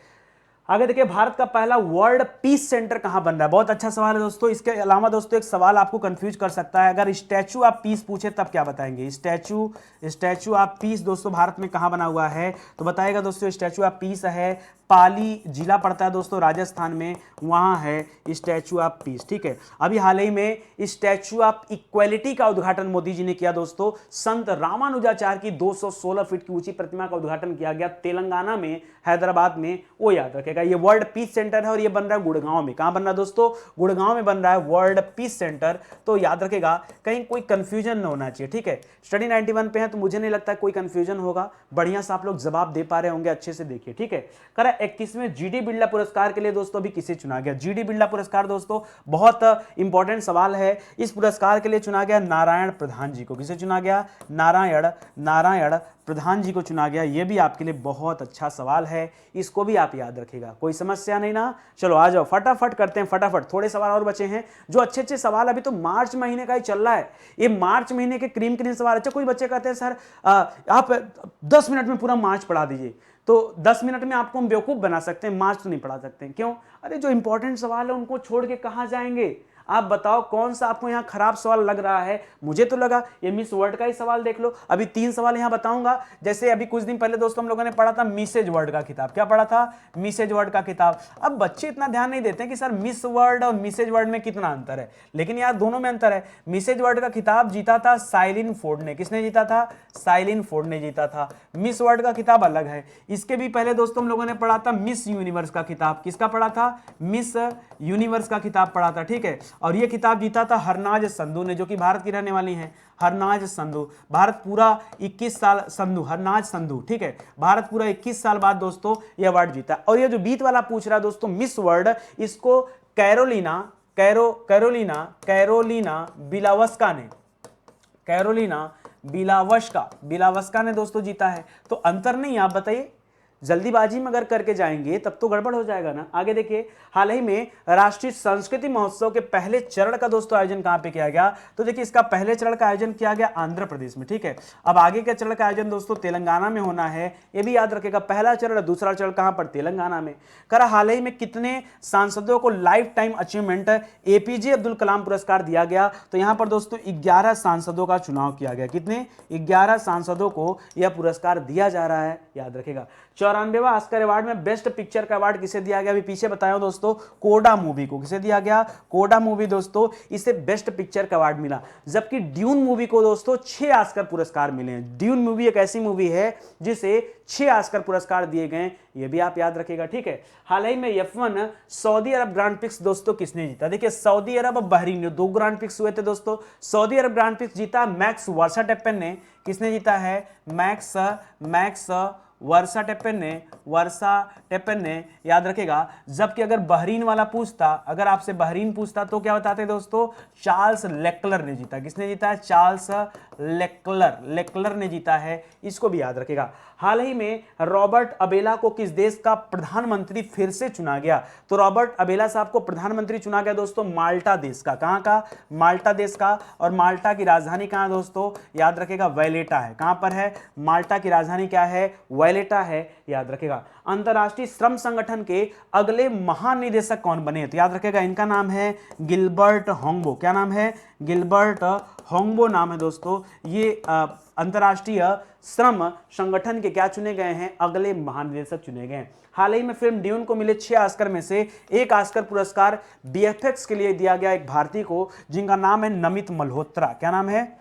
आगे देखिए, भारत का पहला वर्ल्ड पीस सेंटर कहां बन रहा है, बहुत अच्छा सवाल है दोस्तों। इसके अलावा दोस्तों एक सवाल आपको कंफ्यूज कर सकता है, अगर स्टैचू ऑफ पीस पूछे तब क्या बताएंगे। स्टैचू ऑफ पीस दोस्तों भारत में कहां बना हुआ है, तो बताएगा दोस्तों स्टैचू ऑफ पीस है पाली जिला पड़ता है दोस्तों राजस्थान में, वहां है स्टैचू ऑफ पीस। ठीक है, अभी हाल ही में स्टैचू ऑफ इक्वेलिटी का उद्घाटन मोदी जी ने किया दोस्तों। संत रामानुजाचार्य की 216 फीट की ऊंची प्रतिमा का उद्घाटन किया गया तेलंगाना में, हैदराबाद में, वो याद रखेगा। ये वर्ल्ड पीस सेंटर है और ये बन रहा है गुड़गांव में। कहां बन रहा है दोस्तों, गुड़गांव में बन रहा है वर्ल्ड पीस सेंटर। तो याद रखेगा, कहीं कोई कंफ्यूजन न होना चाहिए। ठीक है, स्टडी 91 पे है तो मुझे नहीं लगता कोई कंफ्यूजन होगा, बढ़िया से आप लोग जवाब दे पा रहे होंगे, अच्छे से देखिए। ठीक है, करा 21वें जीडी बिरला पुरस्कार के लिए दोस्तों अभी किसे चुना गया, जीडी बिरला पुरस्कार दोस्तों बहुत इंपॉर्टेंट सवाल है। इस पुरस्कार के लिए चुना गया नारायण प्रधान जी को। किसे चुना गया, नारायण प्रधान जी को चुना गया। यह भी आपके लिए बहुत अच्छा सवाल है, इसको भी आप याद रखिएगा, कोई समस्या नहीं ना। चलो आ जाओ, फटाफट करते हैं, फटाफट थोड़े सवाल और बचे हैं जो अच्छे अच्छे सवाल। अभी तो मार्च महीने का ही चल रहा है, ये मार्च महीने के क्रीम सवाल। अच्छा, कोई बच्चे कहते हैं सर आप 10 मिनट में पूरा मार्च पढ़ा दीजिए, तो 10 मिनट में आपको हम बेवकूफ बना सकते हैं, मार्च तो नहीं पढ़ा सकते हैं। क्यों, अरे जो इंपॉर्टेंट सवाल है उनको छोड़ के कहां जाएंगे। आप बताओ कौन सा आपको यहाँ खराब सवाल लग रहा है। मुझे तो लगा ये मिस वर्ल्ड का ही सवाल देख लो। अभी 3 सवाल यहाँ बताऊंगा। जैसे अभी कुछ दिन पहले दोस्तों हम लोगों ने पढ़ा था मिसेज वर्ल्ड का किताब, क्या पढ़ा था, मिसेज वर्ल्ड का किताब। अब बच्चे इतना ध्यान नहीं देते कि सर मिस वर्ल्ड और मिसेज वर्ल्ड में कितना अंतर है, लेकिन यार दोनों में अंतर है। मिसेज वर्ल्ड का किताब जीता था साइलिन फोर्ड ने। किसने जीता था, साइलिन फोर्ड ने जीता था। मिस वर्ल्ड का किताब अलग है। इसके भी पहले दोस्तों हम लोगों ने पढ़ा था मिस यूनिवर्स का किताब। किसका पढ़ा था, मिस यूनिवर्स का किताब पढ़ा था। ठीक है, और यह किताब जीता था हरनाज संधू ने, जो कि भारत की रहने वाली हैं, हरनाज संधू। भारत पूरा 21 साल, संधू, हरनाज संधू। ठीक है, भारत पूरा 21 साल बाद दोस्तों यह अवार्ड जीता। और ये जो बीत वाला पूछ रहा है दोस्तों मिस वर्ल्ड, इसको कैरोलिना बिलावस्का ने, कैरोलिना बिलावस्का ने दोस्तों जीता है। तो अंतर नहीं, आप बताइए, जल्दीबाजी में अगर करके जाएंगे तब तो गड़बड़ हो जाएगा ना। आगे देखिए, हाल ही में राष्ट्रीय संस्कृति महोत्सव के पहले चरण का दोस्तों आयोजन कहां पे किया गया, तो देखिए इसका पहले चरण का आयोजन किया गया आंध्र प्रदेश में। ठीक है, अब आगे के चरण का आयोजन दोस्तों तेलंगाना में होना है, ये भी याद रखेगा। पहला चरण, दूसरा चरण कहां पर, तेलंगाना में। करा हाल ही में कितने सांसदों को life time achievement APJ Abdul Kalam पुरस्कार दिया गया, तो यहां पर दोस्तों 11 सांसदों का चुनाव किया गया। कितने, 11 सांसदों को यह पुरस्कार दिया जा रहा है, याद रखेगा। 94वां ऑस्कर अवार्ड में बेस्ट पिक्चर का अवार्ड किसे दिया गया, अभी पीछे बताया दोस्तों, कोडा मूवी को। किसे दिया गया, कोडा मूवी दोस्तों, इसे बेस्ट पिक्चर का अवार्ड मिला। जबकि ड्यून मूवी को दोस्तों 6 ऑस्कर पुरस्कार मिले हैं। ड्यून मूवी एक ऐसी मूवी है जिसे 6 ऑस्कर पुरस्कार दिए गए, ये भी आप याद रखिएगा। ठीक है, हाल ही में F1 सऊदी अरब ग्रांड प्रिक्स दोस्तों किसने जीता, देखिए सऊदी अरब और बहरीन 2 ग्रांड प्रिक्स हुए थे दोस्तों। सऊदी अरब ग्रांड प्रिक्स जीता मैक्स वर्स्टैपेन ने। किसने जीता है, मैक्स वर्षा टेपन ने याद रखेगा। जबकि अगर बहरीन वाला पूछता, अगर आपसे बहरीन पूछता तो क्या बताते दोस्तों, चार्ल्स लेक्लर ने जीता। किसने जीता है, चार्ल्स लेक्लर ने जीता है, इसको भी याद रखेगा। हाल ही में रॉबर्ट अबेला को किस देश का प्रधानमंत्री फिर से चुना गया, तो रॉबर्ट अबेला साहब को प्रधानमंत्री चुना गया दोस्तों माल्टा देश का। कहां का, माल्टा देश का। और माल्टा की राजधानी कहां दोस्तों, याद रखेगा वैलेटा है। कहां पर है, माल्टा की राजधानी क्या है, वैलेटा है, याद रखेगा। अंतरराष्ट्रीय श्रम संगठन के अगले महानिदेशक कौन बने, तो याद रखेगा इनका नाम है गिलबर्ट होंगबो। क्या नाम है, गिलबर्ट होंगबो नाम है दोस्तों। ये अंतरराष्ट्रीय श्रम संगठन के क्या चुने गए हैं, अगले महानिदेशक चुने गए हैं। हाल ही में फिल्म ड्यून को मिले 6 ऑस्कर में से एक ऑस्कर पुरस्कार बीएफएक्स के लिए दिया गया एक भारतीय को, जिनका नाम है नमित मल्होत्रा। क्या नाम है,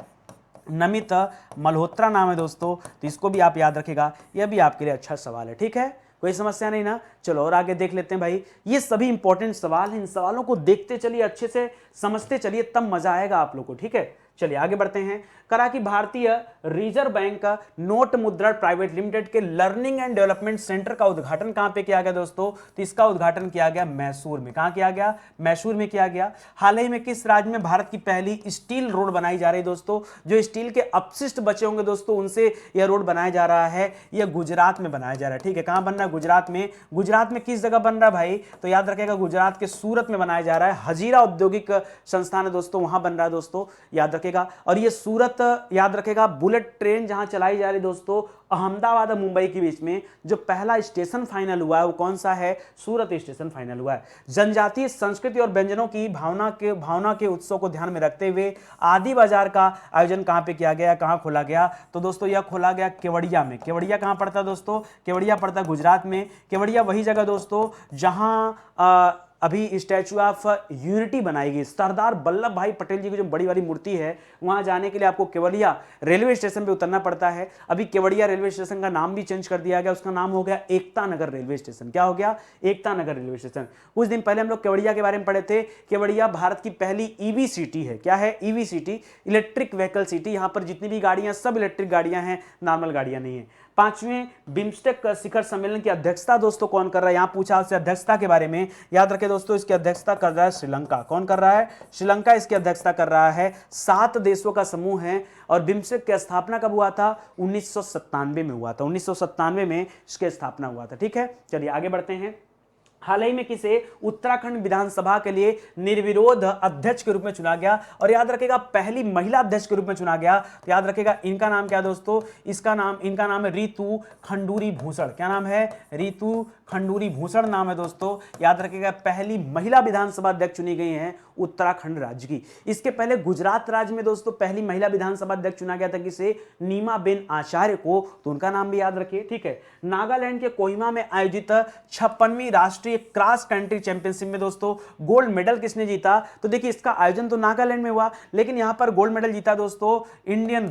नमित मल्होत्रा नाम है दोस्तों, तो इसको भी आप याद रखेगा। यह भी आपके लिए अच्छा सवाल है, ठीक है, कोई समस्या नहीं ना। चलो और आगे देख लेते हैं भाई। ये सभी इंपॉर्टेंट सवाल हैं, इन सवालों को देखते चलिए, अच्छे से समझते चलिए, तब मजा आएगा आप लोग को, ठीक है। चलिए आगे बढ़ते हैं। करा कि भारतीय रिजर्व बैंक का नोट मुद्रण प्राइवेट लिमिटेड के लर्निंग एंड डेवलपमेंट सेंटर का उद्घाटन कहां पे किया गया दोस्तों, तो इसका उद्घाटन किया गया मैसूर में। कहां किया गया, मैसूर में किया गया। हाल ही में किस राज्य में भारत की पहली स्टील रोड बनाई जा रही है दोस्तों, जो स्टील के अपशिष्ट बचे होंगे दोस्तों उनसे यह रोड बनाया जा रहा है, यह गुजरात में बनाया जा रहा है, ठीक है। कहां बन रहा है, गुजरात में। गुजरात में किस जगह बन रहा है भाई, तो याद रखेगा गुजरात के सूरत में बनाया जा रहा है। हजीरा औद्योगिक संस्थान है दोस्तों, वहां बन रहा है दोस्तों, याद रखेगा। और ये सूरत, याद रखेगा, बुलेट ट्रेन जहां चलाई जा रही दोस्तों अहमदाबाद और मुंबई के बीच में, जो पहला स्टेशन फाइनल हुआ है वो कौन सा है, सूरत स्टेशन फाइनल हुआ है। जनजातीय संस्कृति और व्यंजनों की भावना के उत्सव को ध्यान में रखते हुए आदि बाजार का आयोजन कहां पे किया गया, कहां खोला गया, तो दोस्तों यह खोला गया केवड़िया में। केवड़िया कहां पड़ता है दोस्तों, केवड़िया पड़ता है गुजरात में। केवड़िया वही जगह दोस्तों जहां अभी स्टैचू ऑफ यूनिटी बनाई गई, सरदार वल्लभ भाई पटेल जी की जो बड़ी वाली मूर्ति है, वहां जाने के लिए आपको केवड़िया रेलवे स्टेशन पे उतरना पड़ता है। अभी केवड़िया रेलवे स्टेशन का नाम भी चेंज कर दिया गया, उसका नाम हो गया एकता नगर रेलवे स्टेशन। क्या हो गया, एकता नगर रेलवे स्टेशन। कुछ दिन पहले हम लोग केवड़िया के बारे में पढ़े थे। केवड़िया भारत की पहली ईवी सिटी है। क्या है, EV city, electric vehicle city. यहां पर जितनी भी गाड़ियां सब इलेक्ट्रिक गाड़ियां हैं, नॉर्मल गाड़ियां नहीं है। 5वें बिम्स्टेक शिखर सम्मेलन की अध्यक्षता दोस्तों कौन कर रहा है, यहां पूछा आपसे अध्यक्षता के बारे में, याद रखें दोस्तों इसकी अध्यक्षता कर रहा है श्रीलंका। कौन कर रहा है, श्रीलंका इसकी अध्यक्षता कर रहा है। 7 देशों का समूह है। और बिम्स्टेक की स्थापना कब हुआ था, 1997 में हुआ था। 1997 में इसकी स्थापना हुआ था, ठीक है। चलिए आगे बढ़ते हैं। हाल ही में किसे उत्तराखंड विधानसभा के लिए निर्विरोध अध्यक्ष के रूप में चुना गया, और याद रखेगा पहली महिला अध्यक्ष के रूप में चुना गया, तो याद रखेगा इनका नाम क्या दोस्तों, इनका नाम है रितु खंडूरी भूषण। क्या नाम है, रितु खंडूरी भूषण नाम है दोस्तों, याद रखेगा। पहली महिला विधानसभा अध्यक्ष चुनी गई हैं उत्तराखंड राज्य की। इसके पहले गुजरात राज्य में दोस्तों पहली महिला विधानसभा अध्यक्ष चुना गया था, किसे, नीमाबेन आचार्य को, तो उनका नाम भी याद रखिए, ठीक है। नागालैंड के कोहिमा में आयोजित 56वीं राष्ट्रीय क्रॉस कंट्री चैंपियनशिप में दोस्तों गोल्ड मेडल किसने जीता, तो देखिए इसका आयोजन तो नागालैंड में हुआ, लेकिन यहां पर गोल्ड मेडल जीता दोस्तों इंडियन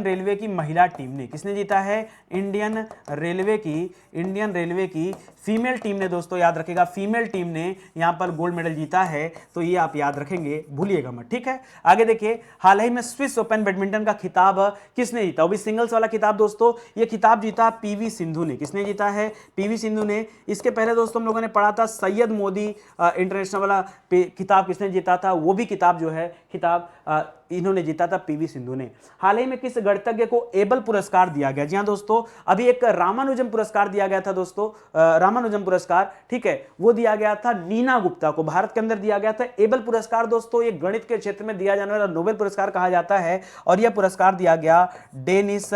रेलवे की महिला टीम ने। किसने जीता है, इंडियन रेलवे की फीमेल टीम ने दोस्तों, याद रखेगा फीमेल टीम ने यहां पर गोल्ड मेडल जीता है, तो ये आप याद रखेंगे, भूलिएगा मत, ठीक है। आगे देखिए, हाल ही में स्विस ओपन बैडमिंटन का खिताब किसने जीता, वो भी सिंगल्स वाला खिताब दोस्तों, ये खिताब जीता पीवी सिंधु ने। किसने जीता है, पीवी सिंधु ने। इसके पहले दोस्तों हम लोगों ने पढ़ा था सैयद मोदी इंटरनेशनल वाला किताब किसने जीता था, वो भी किताब जो है इन्होंने जीता था पीवी सिंधु ने। हाल ही में किस गणितज्ञ को एबल पुरस्कार दिया गया, जी हां दोस्तों, अभी एक रामानुजम पुरस्कार दिया गया था दोस्तों, रामानुजम पुरस्कार, ठीक है, वो दिया गया था नीना गुप्ता को, भारत के अंदर दिया गया था। एबल पुरस्कार दोस्तों ये गणित के क्षेत्र में दिया जाने वाला नोबेल पुरस्कार कहा जाता है, और यह पुरस्कार दिया गया डेनिस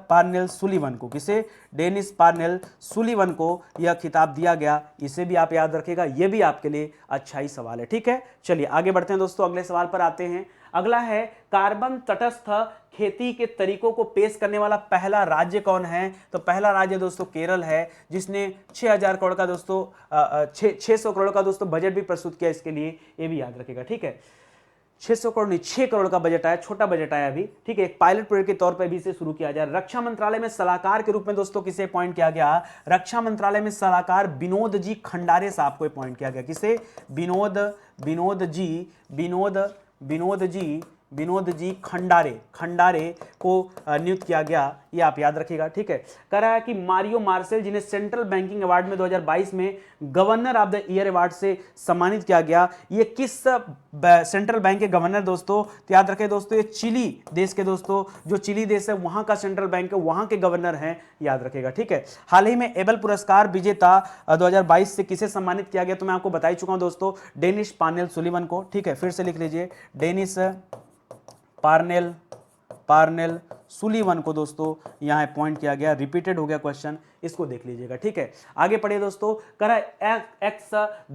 पार्नेल सुलिवन को। किसे, डेनिस पार्नेल सुलिवन को यह खिताब दिया गया, इसे भी आप याद रखिएगा, यह भी आपके लिए अच्छा ही सवाल है, ठीक है। चलिए आगे बढ़ते हैं दोस्तों, अगले सवाल पर आते हैं। अगला है कार्बन तटस्थ खेती के तरीकों को पेश करने वाला पहला राज्य कौन है, तो पहला राज्य दोस्तों केरल है, जिसने 6,000 करोड़ का दोस्तों 600 करोड़ का दोस्तों बजट भी प्रस्तुत किया इसके लिए, ये भी याद रखिएगा, ठीक है। 600 करोड़ नहीं, 6 करोड़ का बजट आया, छोटा बजट आया अभी, ठीक है। एक पायलट प्रोजेक्ट के तौर पर भी इसे शुरू किया जाए। रक्षा मंत्रालय में सलाहकार के रूप में दोस्तों किसे अपॉइंट किया गया, रक्षा मंत्रालय में सलाहकार विनोद जी खंडारे साहब को अपॉइंट किया गया। किसे, विनोद विनोद जी खंडारे, खंडारे को नियुक्त किया गया, ये आप याद रखिएगा। ठीक है, कह रहा है कि मारियो मार्सेल जिन्हें सेंट्रल बैंकिंग अवार्ड में 2022 में governor of the year award से सम्मानित किया गया, ये किस सेंट्रल बैंक के गवर्नर दोस्तों, तो याद रखें दोस्तों ये चिली देश के दोस्तों, जो चिली देश है वहां का सेंट्रल बैंक है, वहां के गवर्नर हैं, याद रखेगा। ठीक है, हाल ही में एबल पुरस्कार विजेता 2022 से किसे सम्मानित किया गया, तो मैं आपको बता ही चुका हूं दोस्तों, डेनिस पार्नेल सुलिवन को। ठीक है, फिर से लिख लीजिए, डेनिस पार्नेल पार्नेल सुलिवन को दोस्तों यहां पॉइंट किया गया, रिपीटेड हो गया क्वेश्चन, इसको देख लीजिएगा। ठीक है, आगे पढ़िए दोस्तों, कह रहा है एक्स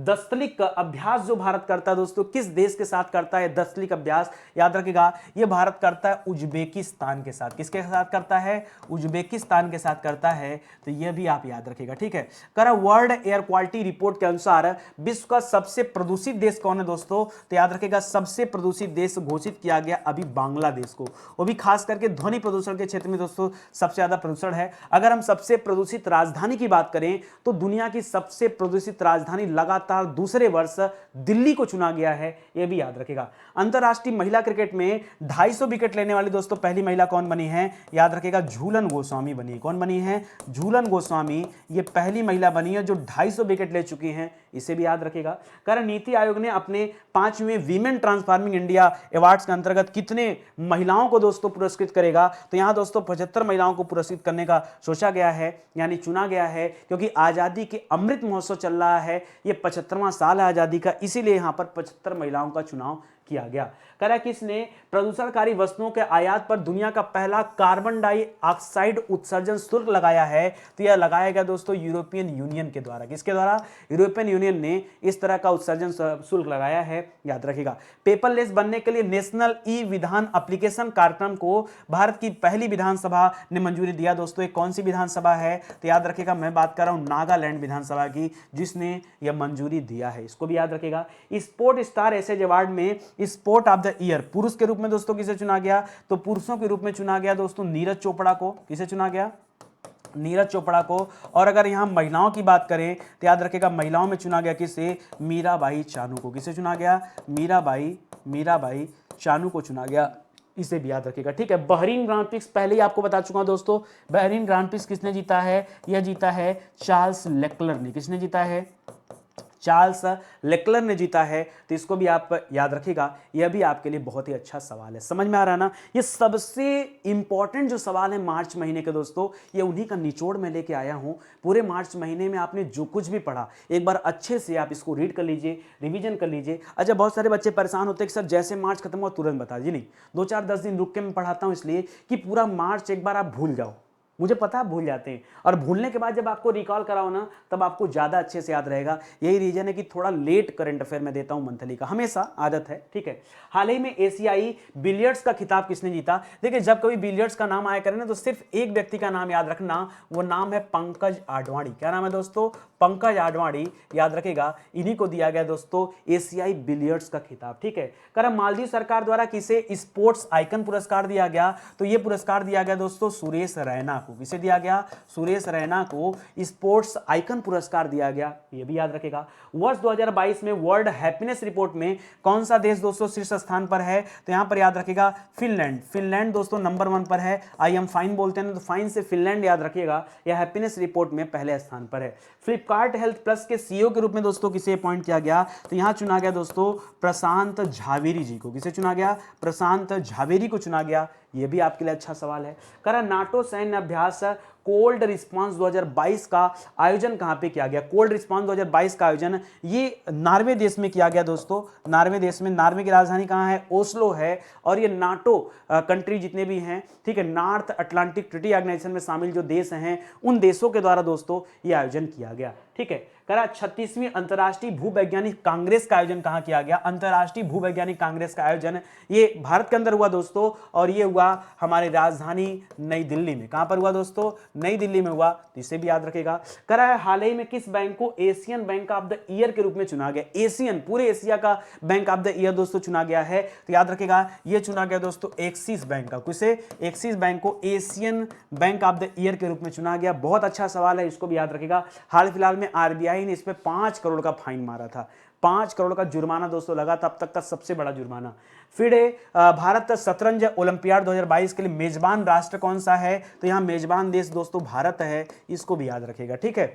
दस्तलिक अभ्यास जो भारत करता है दोस्तों, किस देश के साथ करता है दस्तलिक अभ्यास, याद रखिएगा ये भारत करता है उज्बेकिस्तान के साथ। किसके साथ करता है, उज्बेकिस्तान के साथ करता है, तो यह भी आप याद रखिएगा। ठीक है, कह रहा वर्ल्ड एयर क्वालिटी रिपोर्ट के अनुसार विश्व का सबसे प्रदूषित देश कौन है दोस्तों, तो याद रखिएगा सबसे प्रदूषित देश घोषित किया गया अभी बांग्लादेश को, वो भी खास करके ध्वनि प्रदूषण के क्षेत्र में दोस्तों सबसे ज्यादा प्रदूषण है। अगर हम सबसे प्रदूषित राजधानी की बात करें तो दुनिया की सबसे प्रदूषित राजधानी लगातार दूसरे वर्ष दिल्ली को चुना गया है, यह भी याद रखिएगा। अंतरराष्ट्रीय महिला क्रिकेट में 250 विकेट लेने वाली दोस्तों पहली महिला कौन बनी है, याद रखिएगा झूलन गोस्वामी बनी। कौन बनी है, झूलन गोस्वामी, ये पहली महिला बनी है जो 250 विकेट ले चुकी हैं, इसे भी याद रखिएगा। कारण नीति आयोग ने अपने 5वें वीमेन ट्रांसफॉर्मिंग इंडिया अवार्ड्स के अंतर्गत कितने महिलाओं को दोस्तों पुरस्कृत करेगा, तो यहां दोस्तों 75 महिलाओं को पुरस्कृत करने का सोचा गया है, यानी चुना गया है, क्योंकि आजादी के अमृत महोत्सव चल रहा है, ये 75वां साल है आजादी का, इसीलिए यहां पर 75 महिलाओं का चुनाव किया गया। कह रहा है कि इसने प्रदूषणकारी वस्तुओं के आयात पर दुनिया का पहला कार्बन डाइऑक्साइड उत्सर्जन शुल्क लगाया है, तो यह लगाया गया दोस्तों यूरोपियन यूनियन के द्वारा। किसके द्वारा, यूरोपियन यूनियन ने इस तरह का उत्सर्जन शुल्क लगाया है, याद रखिएगा। पेपरलेस बनने के लिए नेशनल ई विधान एप्लीकेशन कार्यक्रम को भारत की पहली विधानसभा ने मंजूरी दिया दोस्तों, एक कौन सी विधानसभा है, तो याद रखिएगा मैं बात कर रहा हूं नागालैंड विधानसभा की, जिसने यह मंजूरी दिया है, इसको भी याद रखिएगा। स्पोर्ट स्टार एसेज अवार्ड में स्पोर्ट ऑफ द ईयर पुरुष के रूप में दोस्तों किसे चुना गया, तो पुरुषों के रूप में चुना गया दोस्तों नीरज चोपड़ा को। किसे चुना गया, नीरज चोपड़ा को। और अगर यहां महिलाओं की बात करें तो याद रखिएगा महिलाओं में चुना गया किसे, मीराबाई चानू को। किसे चुना गया, मीराबाई चानू को चुना गया, इसे भी याद रखिएगा। ठीक है, बहरीन ग्रांड प्रिक्स पहले ही आपको बता चुका हूं दोस्तों, बहरीन ग्रांड प्रिक्स किसने जीता है, यह जीता है चार्ल्स लेक्लर ने। किसने जीता है, चार्ल्स लेक्लर ने जीता है, तो इसको भी आप याद रखिएगा, यह भी आपके लिए बहुत ही अच्छा सवाल है। समझ में आ रहा है ना, ये सबसे इंपॉर्टेंट जो सवाल है मार्च महीने के दोस्तों, ये उन्हीं का निचोड़ में लेके आया हूं। पूरे मार्च महीने में आपने जो कुछ भी पढ़ा एक बार अच्छे से आप इसको रीड कर लीजिए, रिवीजन कर लीजिए। अच्छा, बहुत सारे बच्चे परेशान होते हैं कि सर जैसे मार्च खत्म हुआ तुरंत बता दीजिए, नहीं 2-4-10 दिन रुक के मैं पढ़ाता हूं, इसलिए कि पूरा मार्च एक बार आप भूल जाओ। मुझे पता है भूल जाते हैं, और भूलने के बाद जब आपको रिकॉल कराओ ना तब आपको ज़्यादा अच्छे से याद रहेगा। यही रीजन है कि थोड़ा लेट करंट अफेयर में देता हूं मंथली का, हमेशा आदत है। ठीक है, हाल ही में एशियाई बिलियर्ड्स का खिताब किसने जीता, देखिए जब कभी बिलियर्ड्स का नाम आया करे ना तो सिर्फ एक व्यक्ति का नाम याद रखना, वो नाम है पंकज आडवाणी। क्या नाम है दोस्तों, पंकज आडवाणी, याद रखेगा, इन्हीं को दिया गया दोस्तों एशियाई बिलियर्ड्स का खिताब। ठीक है, कर मालदीव सरकार द्वारा किसे स्पोर्ट्स आइकन पुरस्कार दिया गया, तो यह पुरस्कार दिया गया दोस्तों सुरेश रैना को। किसे दिया गया, सुरेश रैना को स्पोर्ट्स आइकन पुरस्कार दिया गया, यह भी याद रखेगा। वर्ष 2022 में वर्ल्ड हैप्पीनेस रिपोर्ट में कौन सा देश दोस्तों शीर्ष स्थान पर है, तो यहां पर याद रखेगा फिनलैंड। फिनलैंड दोस्तों नंबर 1 पर है, आई एम फाइन बोलते हैं तो फाइन से फिनलैंड याद रखिएगा, यह हैप्पीनेस रिपोर्ट में पहले स्थान पर है। फ्लिपकार्ट हेल्थ प्लस के सीईओ के रूप में दोस्तों किसे अपॉइंट किया गया, तो यहां चुना गया दोस्तों प्रशांत झावेरी जी को। किसे चुना गया, प्रशांत झावेरी को चुना गया, यह भी आपके लिए अच्छा सवाल है। करा नाटो सैन्य अभ्यास कोल्ड रिस्पांस 2022 का आयोजन कहां पे किया गया, कोल्ड रिस्पांस 2022 का आयोजन ये नॉर्वे देश में किया गया दोस्तों, नॉर्वे देश में। नॉर्वे की राजधानी कहां है, ओस्लो है, और ये नाटो कंट्री जितने भी हैं, ठीक है, नॉर्थ अटलांटिक ट्रीटी ऑर्गेनाइजेशन में शामिल जो देश हैं उन देशों के द्वारा दोस्तों ये आयोजन किया गया। ठीक है, करा 36वीं अंतर्राष्ट्रीय भूवैज्ञानिक कांग्रेस का आयोजन कहां किया गया, अंतर्राष्ट्रीय भूवैज्ञानिक कांग्रेस का आयोजन ये भारत के अंदर हुआ दोस्तों, और ये हुआ हमारी राजधानी नई दिल्ली में। कहां पर हुआ दोस्तों, नई दिल्ली में हुआ, तो इसे भी याद रखेगा। करा है हाल ही में किस बैंक को Asian bank of the year के रूप में चुना गया, एशियन पूरे एशिया का बैंक ऑफ द ईयर दोस्तों चुना गया है, तो याद रखेगा ये चुना गया दोस्तों एक्सिस बैंक का। किसे, एक्सिस बैंक को Asian bank of the year के रूप में चुना गया। बहुत अच्छा सवाल है, इसको भी याद रखेगा। हाल फिलहाल में आरबीआई ने इस पे 5 करोड़ का फाइन मारा था, 5 करोड़ का जुर्माना दोस्तों लगा था अब तक का सबसे बड़ा जुर्माना। फिर भारत शतरंज ओलंपियाड 2022 के लिए मेजबान राष्ट्र कौन सा है, तो यहाँ मेजबान देश दोस्तों भारत है, इसको भी याद रखिएगा, ठीक है।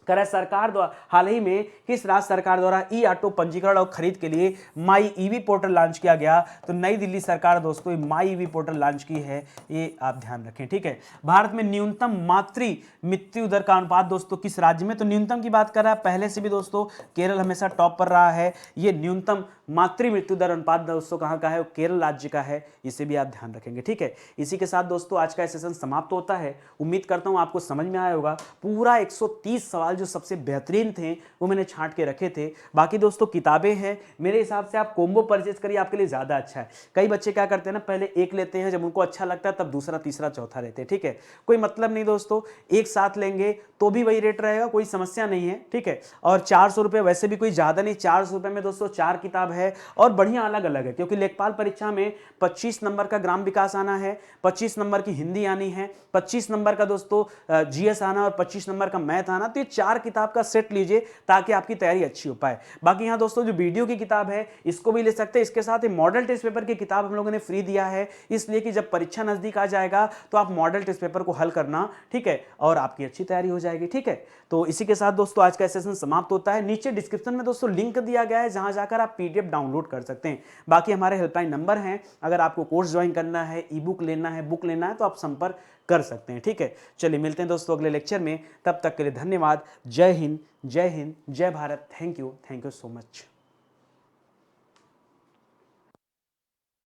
कह रहा है सरकार द्वारा हाल ही में किस राज्य सरकार द्वारा ई ऑटो पंजीकरण और खरीद के लिए माई ईवी पोर्टल लॉन्च किया गया, तो नई दिल्ली सरकार दोस्तों माई ईवी पोर्टल लॉन्च की है, ये आप ध्यान रखें, ठीक है। भारत में न्यूनतम मातृ मृत्यु दर का अनुपात दोस्तों किस राज्य में, तो न्यूनतम की बात कर रहा है, पहले से भी दोस्तों केरल हमेशा टॉप पर रहा है। ये न्यूनतम मातृ मृत्यु दर अनुपात दोस्तों कहाँ का है, केरल राज्य का है, इसे भी आप ध्यान रखेंगे, ठीक है। इसी के साथ दोस्तों आज का सेशन समाप्त होता है। उम्मीद करता हूँ आपको समझ में आया होगा। पूरा 130 सवाल जो सबसे बेहतरीन थे वो मैंने छांट के रखे थे। बाकी दोस्तों किताबें हैं, मेरे हिसाब से आप कॉम्बो परचेज करिए, आपके लिए ज़्यादा अच्छा है। कई बच्चे क्या करते हैं ना, पहले एक लेते हैं, जब उनको अच्छा लगता है तब दूसरा तीसरा चौथा लेते हैं, ठीक है। कोई मतलब नहीं दोस्तों, एक साथ लेंगे तो भी वही रेट रहेगा, कोई समस्या नहीं है, ठीक है। और 400 रुपये वैसे भी कोई ज़्यादा नहीं, 400 रुपये में दोस्तों 4 किताब है और बढ़िया अलग अलग है, क्योंकि लेखपाल परीक्षा में 25 नंबर का ग्राम विकास आना है, 25 नंबर की हिंदी आनी है, 25 नंबर का दोस्तों जीएस आना और 25 नंबर का मैथ आना। तो ये 4 किताब का सेट लीजिए ताकि आपकी तैयारी अच्छी हो पाए। बाकी यहाँ दोस्तों जो वीडियो की किताब है इसको भी ले सकते हैं, इसके साथ मॉडल टेस्ट पेपर की किताब हम लोगों ने फ्री दिया है, इसलिए कि जब परीक्षा नजदीक आ जाएगा तो आप मॉडल टेस्ट पेपर को हल करना, ठीक है, और आपकी अच्छी तैयारी हो जाएगी, ठीक है। तो इसी के साथ दोस्तों आज का सेशन समाप्त होता है। नीचे डिस्क्रिप्शन में दोस्तों लिंक दिया गया है जहां जाकर आप पीडीएफ डाउनलोड कर सकते हैं। बाकी हमारे हेल्पलाइन नंबर हैं, अगर आपको कोर्स ज्वाइन करना है, ई बुक लेना है, बुक लेना है, तो आप संपर्क कर सकते हैं, ठीक है। चलिए मिलते हैं दोस्तों अगले लेक्चर में, तब तक के लिए धन्यवाद। जय हिंद, जय हिंद, जय Bharat. Thank you so much.